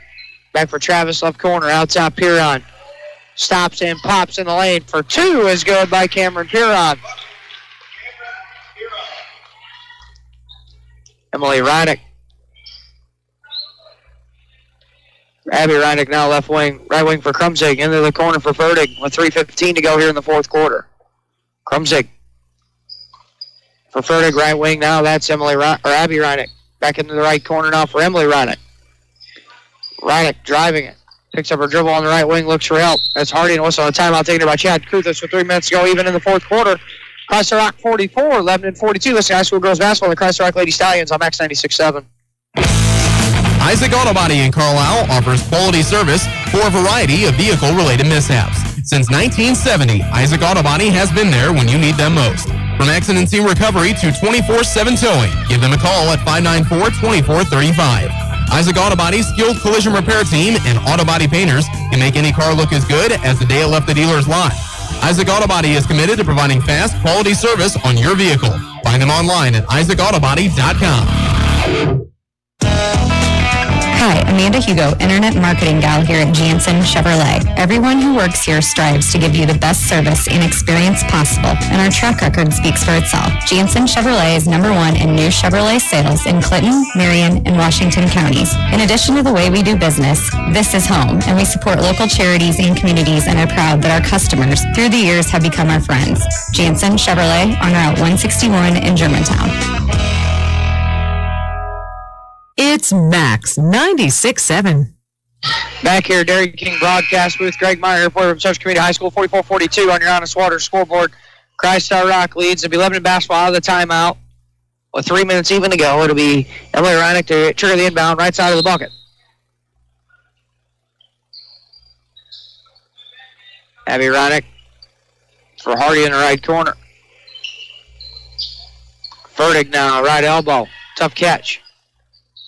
Back for Travis, left corner. Out top, Piron. Stops and pops in the lane for 2 is good by Cameron Piron. Emily Reinick. Abby Reinick now left wing, right wing for Krumzig. Into the corner for Fertig with 3:15 to go here in the fourth quarter. Krumzig For Fertig, right wing now, that's Abby Reinick. Back into the right corner now for Emily Reinick. Reinick driving it. Picks up her dribble on the right wing, looks for help. That's Hardy and whistle on a timeout taken by Chad Kruthis with 3 minutes to go, even in the fourth quarter. Chrysler Rock 44, Lebanon 42. Listen to high school girls basketball, the Chrysler Rock Lady Stallions on Max 96.7. Isaac Auto Body in Carlisle offers quality service for a variety of vehicle-related mishaps. Since 1970, Isaac Auto Body has been there when you need them most. From accident scene recovery to 24/7 towing, give them a call at 594-2435. Isaac Auto Body's skilled collision repair team and auto body painters can make any car look as good as the day it left the dealer's lot. Isaac Auto Body is committed to providing fast, quality service on your vehicle. Find them online at isaacautobody.com. Hi, Amanda Hugo, Internet Marketing Gal here at Jansen Chevrolet. Everyone who works here strives to give you the best service and experience possible, and our track record speaks for itself. Jansen Chevrolet is #1 in new Chevrolet sales in Clinton, Marion, and Washington counties. In addition to the way we do business, this is home, and we support local charities and communities and are proud that our customers, through the years, have become our friends. Jansen Chevrolet on Route 161 in Germantown. It's Max 96.7. Back here, Dairy King broadcast booth. Greg Meyer, reporter from Central Community High School, 44-42 on your Honest Water scoreboard. Chrysler Rock leads. It'll be Lebanon basketball out of the timeout with 3 minutes even to go. It'll be Emily Reinick to trigger the inbound right side of the bucket. Abby Reinick for Hardy in the right corner. Fertig now, right elbow. Tough catch.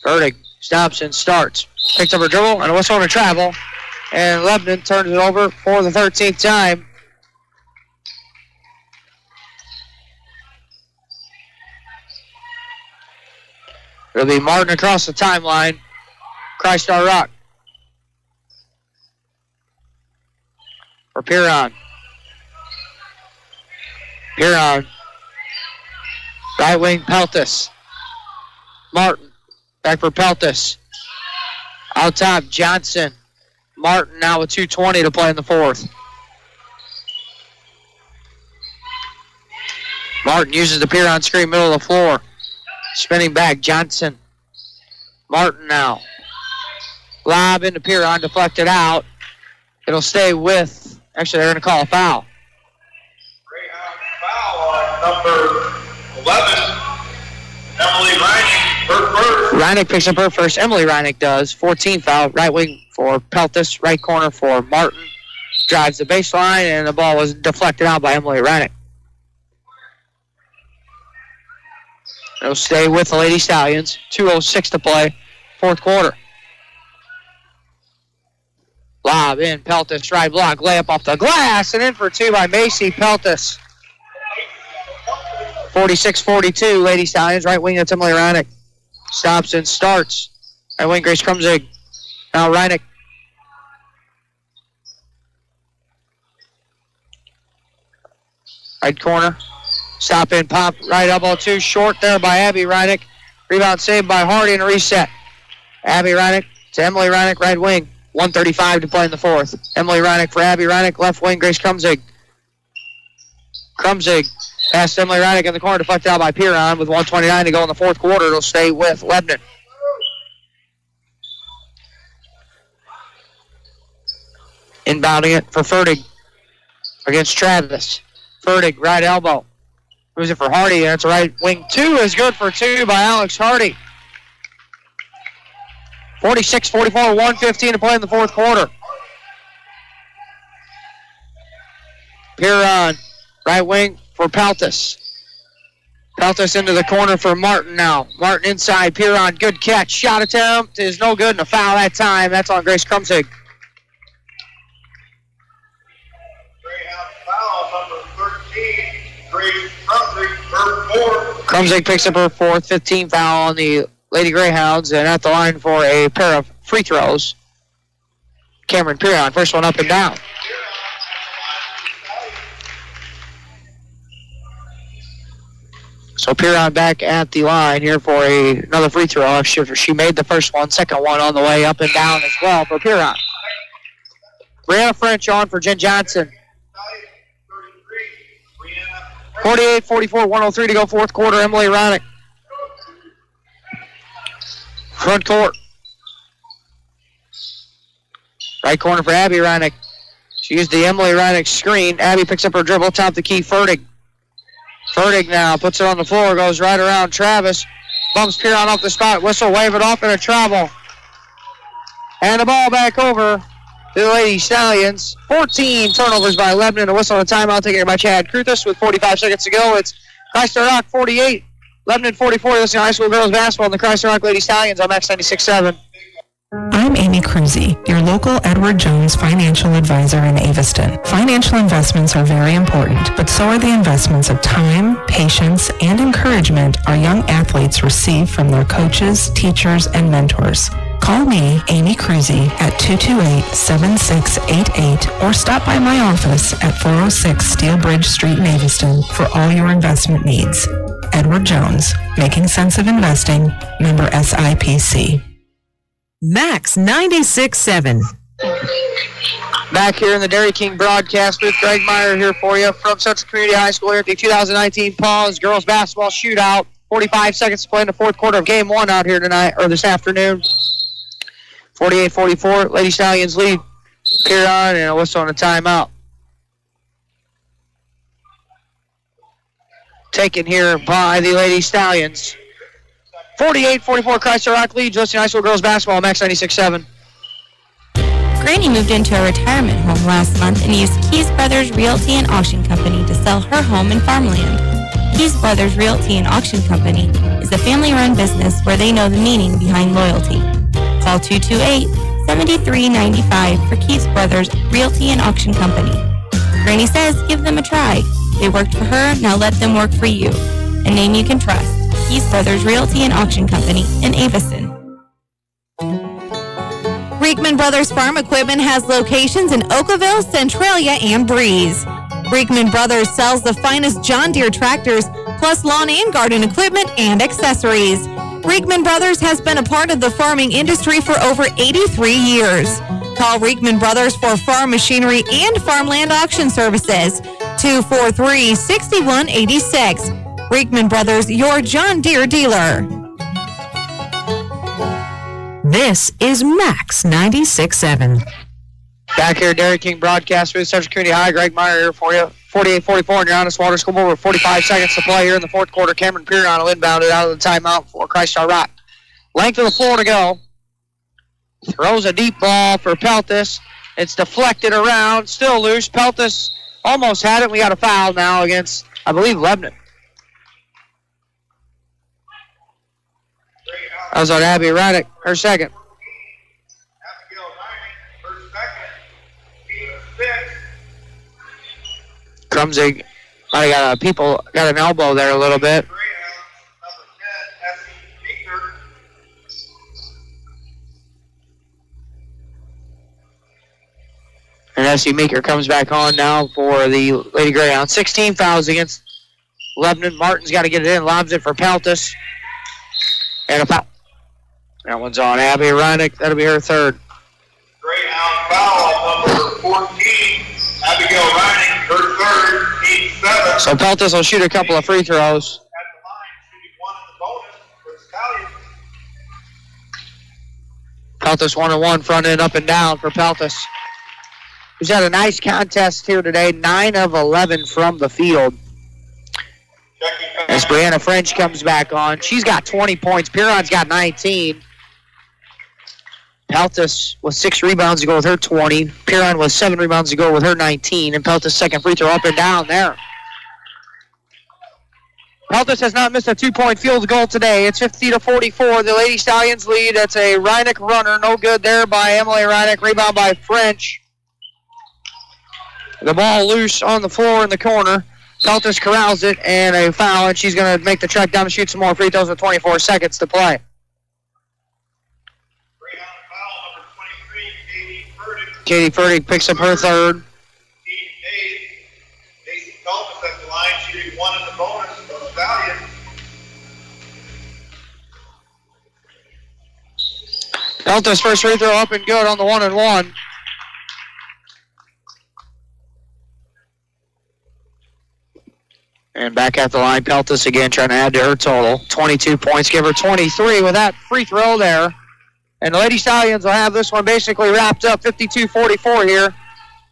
Fertig stops and starts. Picks up her dribble and a whistle on a travel. And Lebanon turns it over for the 13th time. It'll be Martin across the timeline. Chrysler Rock. For Piron. Piron. Right wing Peltis. Martin. Back for Peltis. Out top, Johnson. Martin now with 2:20 to play in the fourth. Martin uses the Piron screen, middle of the floor. Spinning back, Johnson. Martin now. Lob into Piron, deflected out. It'll stay with, actually they're going to call a foul. Foul on number 11, Emily Reinick. Reinick picks up her first. Emily Reinick does. 14th foul. Right wing for Peltis. Right corner for Martin. Drives the baseline, and the ball was deflected out by Emily Reinick. It'll stay with the Lady Stallions. 2:06 to play. Fourth quarter. Lob in. Peltis. Right block. Layup off the glass. And in for two by Macy Peltis. 46-42. Lady Stallions. Right wing. That's Emily Reinick. Stops and starts. Right wing, Grace Krumzig. Now Reinick. Right corner. Stop in, pop. Right elbow, too short there by Abby Reinick. Rebound saved by Hardy and a reset. Abby Reinick to Emily Reinick, right wing. 1:35 to play in the fourth. Emily Reinick for Abby Reinick. Left wing, Grace Krumzig. Krumzig. Past Emily Reinick in the corner, deflected out by Piron with 1:29 to go in the fourth quarter. It'll stay with Lebanon. Inbounding it for Fertig against Travis. Fertig, right elbow. Moves it for Hardy. That's a right wing. Two is good for two by Alex Hardy. 46-44, 1:15 to play in the fourth quarter. Piron, right wing for Peltis. Peltis into the corner for Martin now. Martin inside, Piron, good catch. Shot attempt is no good and a foul that time. That's on Grace Krumzig. Foul number 13, Grace Krumzig, her fourth. Krumzig picks up her fourth, 15th foul on the Lady Greyhounds, and at the line for a pair of free throws. Cameron Piron, first one up and down. So Piron back at the line here for another free throw. She made the first one, second one on the way up and down as well for Piron. Brianna French on for Jen Johnson. 48-44, 103 to go, fourth quarter. Emily Ronick. Front court. Right corner for Abby Ronick. She used the Emily Ronick screen. Abby picks up her dribble, top the key, Fertig. Fertig now puts it on the floor, goes right around Travis. Bumps Piron off the spot. Whistle, wave it off, and a travel. And the ball back over to the Lady Stallions. 14 turnovers by Lebanon. A whistle and a timeout taken by Chad Kruthus with 45 seconds to go. It's Chrysler Rock 48, Lebanon 44. Listening to high school girls basketball in the Chrysler Rock Lady Stallions on Max 96.7. I'm Amy Cruzy, your local Edward Jones financial advisor in Aviston. Financial investments are very important, but so are the investments of time, patience, and encouragement our young athletes receive from their coaches, teachers, and mentors. Call me, Amy Cruzy, at 228-7688 or stop by my office at 406 Steel Bridge Street in Aviston for all your investment needs. Edward Jones, making sense of investing, member SIPC. Max 96.7. Back here in the Dairy King broadcast with Greg Meyer here for you from Central Community High School here at the 2019 Paws Girls Basketball Shootout. 45 seconds to play in the fourth quarter of game one out here tonight, or this afternoon. 48-44, Lady Stallions lead. Piron and a whistle on a timeout. Taken here by the Lady Stallions. 48-44, Chrysler Rock leads Justin High School Girls Basketball, Max 96.7. Granny moved into a retirement home last month and used Keys Brothers Realty and Auction Company to sell her home and farmland. Keys Brothers Realty and Auction Company is a family-run business where they know the meaning behind loyalty. Call 228-7395 for Keys Brothers Realty and Auction Company. Granny says give them a try. They worked for her, now let them work for you. A name you can trust. Keys Brothers Realty and Auction Company in Aviston. Reekman Brothers Farm Equipment has locations in Oakville, Centralia, and Breeze. Reekman Brothers sells the finest John Deere tractors, plus lawn and garden equipment and accessories. Reekman Brothers has been a part of the farming industry for over 83 years. Call Reekman Brothers for farm machinery and farmland auction services. 243-6186. Reekman Brothers, your John Deere dealer. This is Max 96.7. Back here, Dairy King broadcast with Central Community High. Greg Meyer here for you. 48-44 in your Honest Water School Board with 45 seconds to play here in the fourth quarter. Cameron Piron will inbound it out of the timeout for Chrysler Rock. Length of the floor to go. Throws a deep ball for Peltis. It's deflected around, still loose. Peltis almost had it. We got a foul now against, I believe, Lebanon. That was on Abby Raddick, her second. Crumsig might have got an elbow there a little bit. And S.C. Meeker comes back on now for the Lady Greyhound. 16 fouls against Lebanon. Martin's got to get it in, lobs it for Peltis. And a foul. That one's on Abby Raddick. That'll be her third. Greyhound foul number 14. Abigail Reining, her third, team 7. So Peltis will shoot a couple of free throws. At the line, shooting one in the bonus for Stallions. Peltis 1-on-1, front end up and down for Peltis. Who's had a nice contest here today. 9 of 11 from the field. As Brianna French comes back on. She's got 20 points. Piron's got 19. Peltis with 6 rebounds to go with her 20. Piron with 7 rebounds to go with her 19. And Peltis' second free throw up and down there. Peltis has not missed a 2-point field goal today. It's 50-44. The Lady Stallions lead. That's a Reineck runner. No good there by Emily Reineck. Rebound by French. The ball loose on the floor in the corner. Peltis corrals it and a foul, and she's going to make the trek down and shoot some more free throws with 24 seconds to play. Katie Fertig picks up her third. Casey Peltis at the line, shooting one in the bonus for the Stallions. Peltis' first free throw up and good on the 1-and-1. And back at the line, Peltis again trying to add to her total. 22 points, give her 23 with that free throw there. And the Lady Stallions will have this one basically wrapped up, 52-44 here.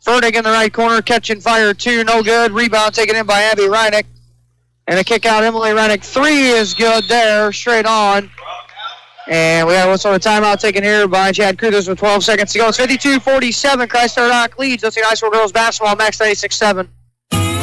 Fertig in the right corner, catching fire 2, no good. Rebound taken in by Abby Reinick. And a kick out, Emily Reinick. 3 is good there, straight on. And we got a whistle and a timeout taken here by Chad Cruz with 12 seconds to go. It's 52-47. Christ Rock leads. Let's see high school girls basketball, Max 96-7.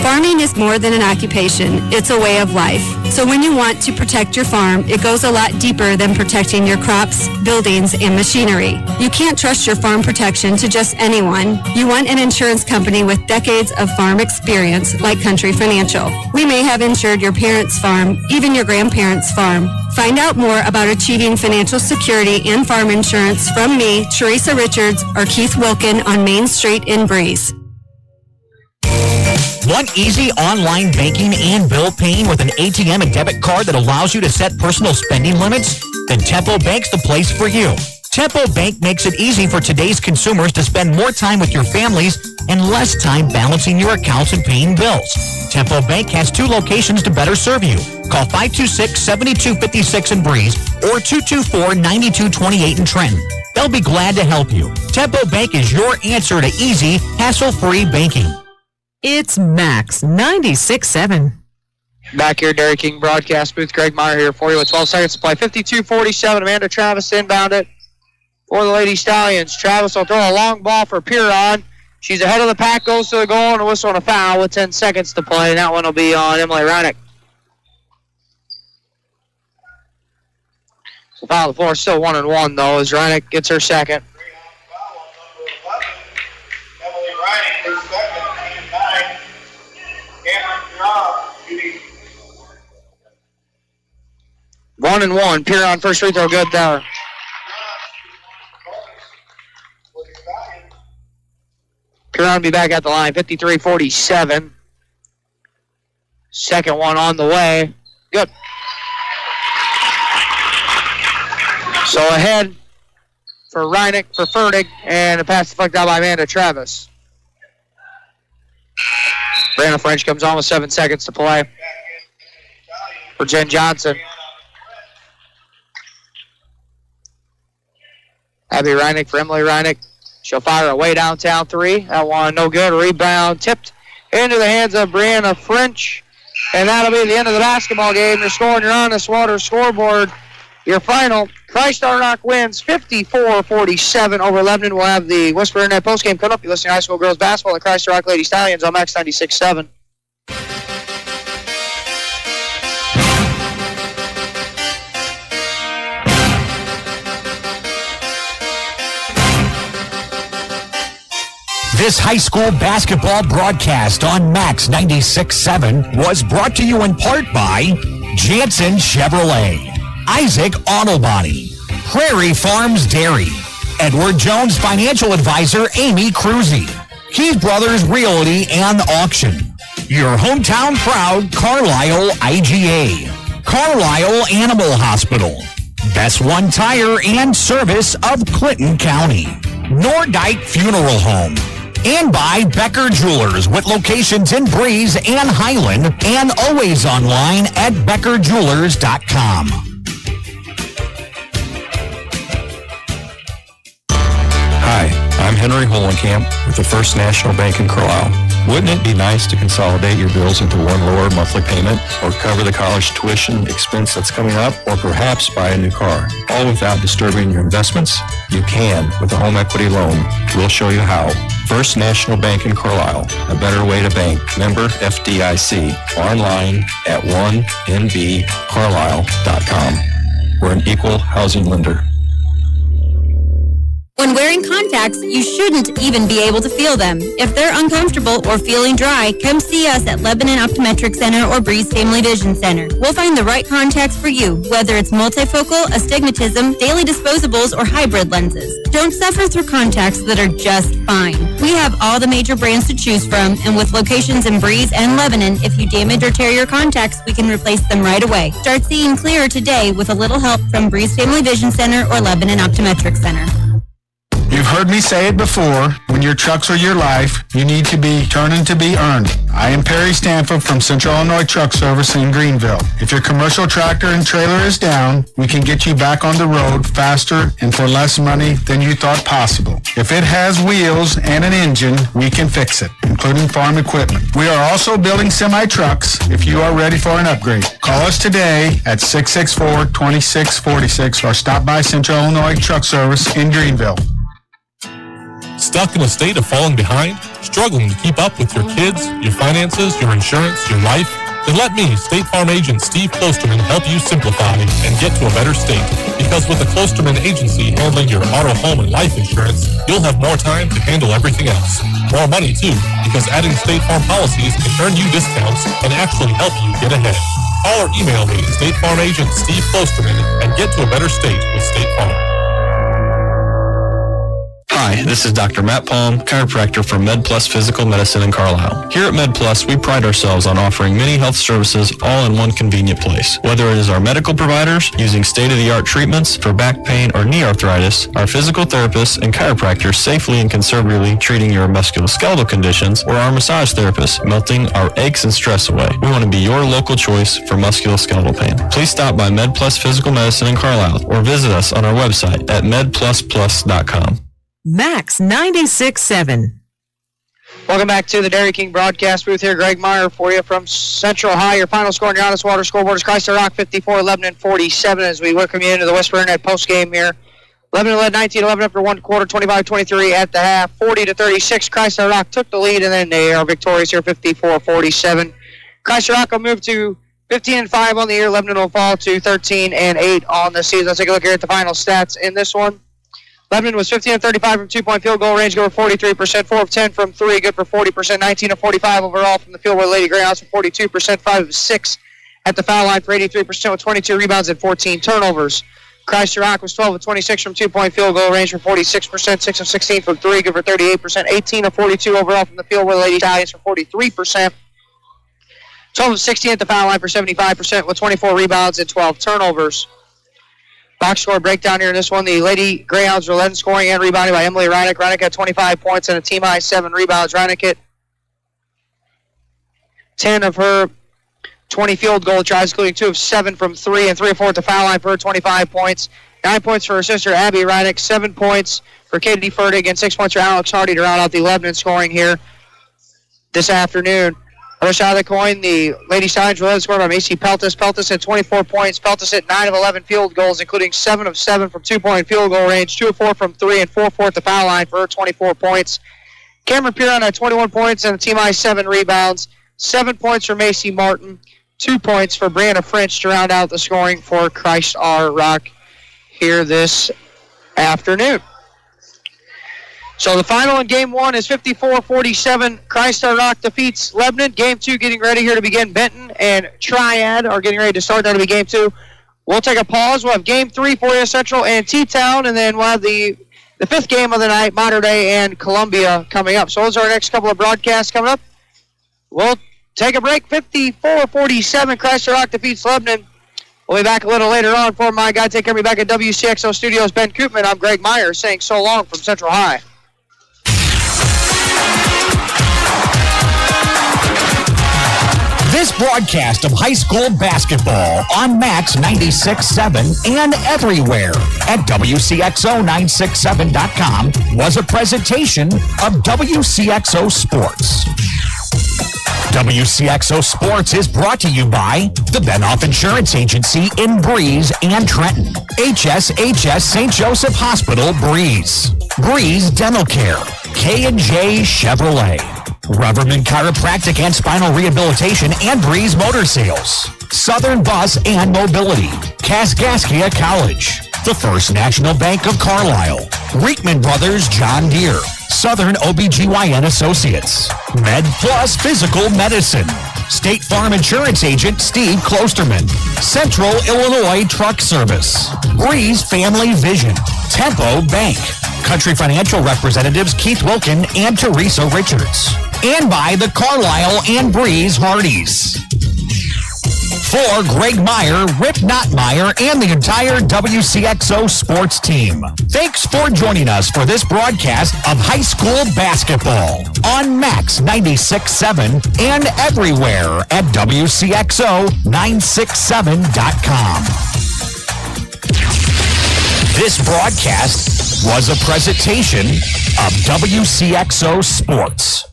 Farming is more than an occupation. It's a way of life. So when you want to protect your farm, it goes a lot deeper than protecting your crops, buildings, and machinery. You can't trust your farm protection to just anyone. You want an insurance company with decades of farm experience like Country Financial. We may have insured your parents' farm, even your grandparents' farm. Find out more about achieving financial security and farm insurance from me, Teresa Richards, or Keith Wilkin on Main Street in Breeze. Want easy online banking and bill paying with an ATM and debit card that allows you to set personal spending limits? Then Tempo Bank's the place for you. Tempo Bank makes it easy for today's consumers to spend more time with your families and less time balancing your accounts and paying bills. Tempo Bank has 2 locations to better serve you. Call 526-7256 in Breeze or 224-9228 in Trenton. They'll be glad to help you. Tempo Bank is your answer to easy, hassle-free banking. It's Max 96.7. Back here, Dairy King broadcast booth. Greg Meyer here for you with 12 seconds to play. 52-47. Amanda Travis inbound it for the Lady Stallions. Travis will throw a long ball for Piron. She's ahead of the pack, goes to the goal, and a whistle and a foul with 10 seconds to play. And that one will be on Emily Reinick. So foul on the floor, still 1-1 though, as Reinick gets her second. Emily Reinick, her second, and 9. Cameron Drop, shooting. 1-1. Piron first free throw good there. Piron will be back at the line. 53-47. Second one on the way. Good. So ahead for Reinick, for Fertig, and a pass deflected out by Amanda Travis. Brianna French comes on with 7 seconds to play for Jen Johnson. Abby Reinick for Emily Reinick. She'll fire away downtown 3. That one no good. Rebound tipped into the hands of Brianna French. And that'll be the end of the basketball game. Your score on your Honest Water scoreboard. Your final, Christ Rock wins 54-47 over Lebanon. We'll have the Whisper Internet postgame coming up. You're listening to high school girls basketball at Christ Rock Lady Stallions on Max 96.7. This high school basketball broadcast on Max 96.7 was brought to you in part by Jansen Chevrolet, Isaac Auto Body, Prairie Farms Dairy, Edward Jones Financial Advisor Amy Cruzy, Keys Brothers Realty and Auction, your hometown proud Carlisle IGA, Carlisle Animal Hospital, Best One Tire and Service of Clinton County, Nordike Funeral Home, and by Becker Jewelers with locations in Breeze and Highland and always online at beckerjewelers.com. Hi, I'm Henry Holenkamp with the First National Bank in Carlisle. Wouldn't it be nice to consolidate your bills into one lower monthly payment, or cover the college tuition expense that's coming up, or perhaps buy a new car, all without disturbing your investments? You can with a home equity loan. We'll show you how. First National Bank in Carlisle, a better way to bank. Member FDIC. Online at 1nbcarlisle.com. We're an equal housing lender. When wearing contacts, you shouldn't even be able to feel them. If they're uncomfortable or feeling dry, come see us at Lebanon Optometric Center or Breeze Family Vision Center. We'll find the right contacts for you, whether it's multifocal, astigmatism, daily disposables, or hybrid lenses. Don't suffer through contacts that are just fine. We have all the major brands to choose from, and with locations in Breeze and Lebanon, if you damage or tear your contacts, we can replace them right away. Start seeing clearer today with a little help from Breeze Family Vision Center or Lebanon Optometric Center. You've heard me say it before, when your trucks are your life, you need to be turning to be earned. I am Perry Stanford from Central Illinois Truck Service in Greenville. If your commercial tractor and trailer is down, we can get you back on the road faster and for less money than you thought possible. If it has wheels and an engine, we can fix it, including farm equipment. We are also building semi-trucks if you are ready for an upgrade. Call us today at 664-2646 or stop by Central Illinois Truck Service in Greenville. Stuck in a state of falling behind? Struggling to keep up with your kids, your finances, your insurance, your life? Then let me, State Farm agent Steve Klosterman, help you simplify and get to a better state. Because with the Klosterman agency handling your auto, home, and life insurance, you'll have more time to handle everything else. More money, too, because adding State Farm policies can earn you discounts and actually help you get ahead. Call or email me, State Farm agent Steve Klosterman, and get to a better state with State Farm. Hi, this is Dr. Matt Palm, chiropractor for MedPlus Physical Medicine in Carlisle. Here at MedPlus, we pride ourselves on offering many health services all in one convenient place. Whether it is our medical providers using state-of-the-art treatments for back pain or knee arthritis, our physical therapists and chiropractors safely and conservatively treating your musculoskeletal conditions, or our massage therapists melting our aches and stress away. We want to be your local choice for musculoskeletal pain. Please stop by MedPlus Physical Medicine in Carlisle or visit us on our website at medplusplus.com. Max 96.7. Welcome back to the Dairy King broadcast booth here. Greg Meyer for you from Central High. Your final score on your honest water scoreboard is Chrysler Rock 54, Lebanon 47 as we welcome you into the Whisper Internet postgame here. Lebanon led 19-11 after one quarter, 25-23 at the half, 40-36. Chrysler Rock took the lead, and then they are victorious here, 54-47. Chrysler Rock will move to 15-5 on the year. Lebanon will fall to 13-8 on the season. Let's take a look here at the final stats in this one. Lebanon was 15-35 from two-point field goal range, good for 43%, 4 of 10 from 3, good for 40%, 19 of 45 overall from the field, where Lady Greyhounds for 42%, 5 of 6 at the foul line for 83% with 22 rebounds and 14 turnovers. Chrysler Rock was 12 of 26 from two-point field goal range for 46%, 6 of 16 from 3, good for 38%, 18 of 42 overall from the field, where Lady Italians for 43%, 12 of 16 at the foul line for 75% with 24 rebounds and 12 turnovers. Box score breakdown here in this one. The Lady Greyhounds were led in scoring and rebounding by Emily Reinick. Reinick had 25 points and a team high 7 rebounds. Reinick hit 10 of her 20 field goal tries, including 2 of 7 from 3 and 3 of 4 at the foul line for her 25 points. 9 points for her sister Abby Reinick, 7 points for Katie Fertig, and 6 points for Alex Hardy to round out the Lebanon scoring here this afternoon. Other side of the coin, the Lady Stallions were led in scoring by Macy Peltis. Peltis had 24 points. Peltis hit 9 of 11 field goals, including 7 of 7 from two-point field goal range, 2 of 4 from 3, and 4 of 4 at the foul line for her 24 points. Cameron Piron had 21 points and a team high 7 rebounds. 7 points for Macy Martin, 2 points for Brianna French to round out the scoring for Chrysler Rock here this afternoon. So the final in Game 1 is 54-47. Chrysler Rock defeats Lebanon. Game 2 getting ready here to begin. Benton and Triad are getting ready to start. That'll be Game 2. We'll take a pause. We'll have Game 3 for you, Central and T-Town, and then we'll have the 5th game of the night, Mater Dei and Columbia coming up. So those are our next couple of broadcasts coming up. We'll take a break. 54-47. Chrysler Rock defeats Lebanon. We'll be back a little later on. For my guy, take care of me back at WCXO Studios, Ben Koopman. I'm Greg Meyer saying so long from Central High. This broadcast of high school basketball on Max 96.7 and everywhere at WCXO967.com was a presentation of WCXO Sports. WCXO Sports is brought to you by the Benoff Insurance Agency in Breeze and Trenton, HSHS St. Joseph Hospital, Breeze, Breeze Dental Care, K&J Chevrolet, Rubberman Chiropractic and Spinal Rehabilitation and Breeze Motor Sales, Southern Bus and Mobility, Kaskaskia College, the First National Bank of Carlisle, Reekman Brothers John Deere, Southern OBGYN Associates, Med Plus Physical Medicine, State Farm Insurance Agent Steve Klosterman, Central Illinois Truck Service, Breeze Family Vision, Tempo Bank, Country Financial Representatives Keith Wilkin and Teresa Richards, and by the Carlisle and Breeze Hardys. For Greg Meyer, Rick Nottmeyer, and the entire WCXO sports team, thanks for joining us for this broadcast of high school basketball on Max 96.7 and everywhere at WCXO967.com. This broadcast was a presentation of WCXO Sports.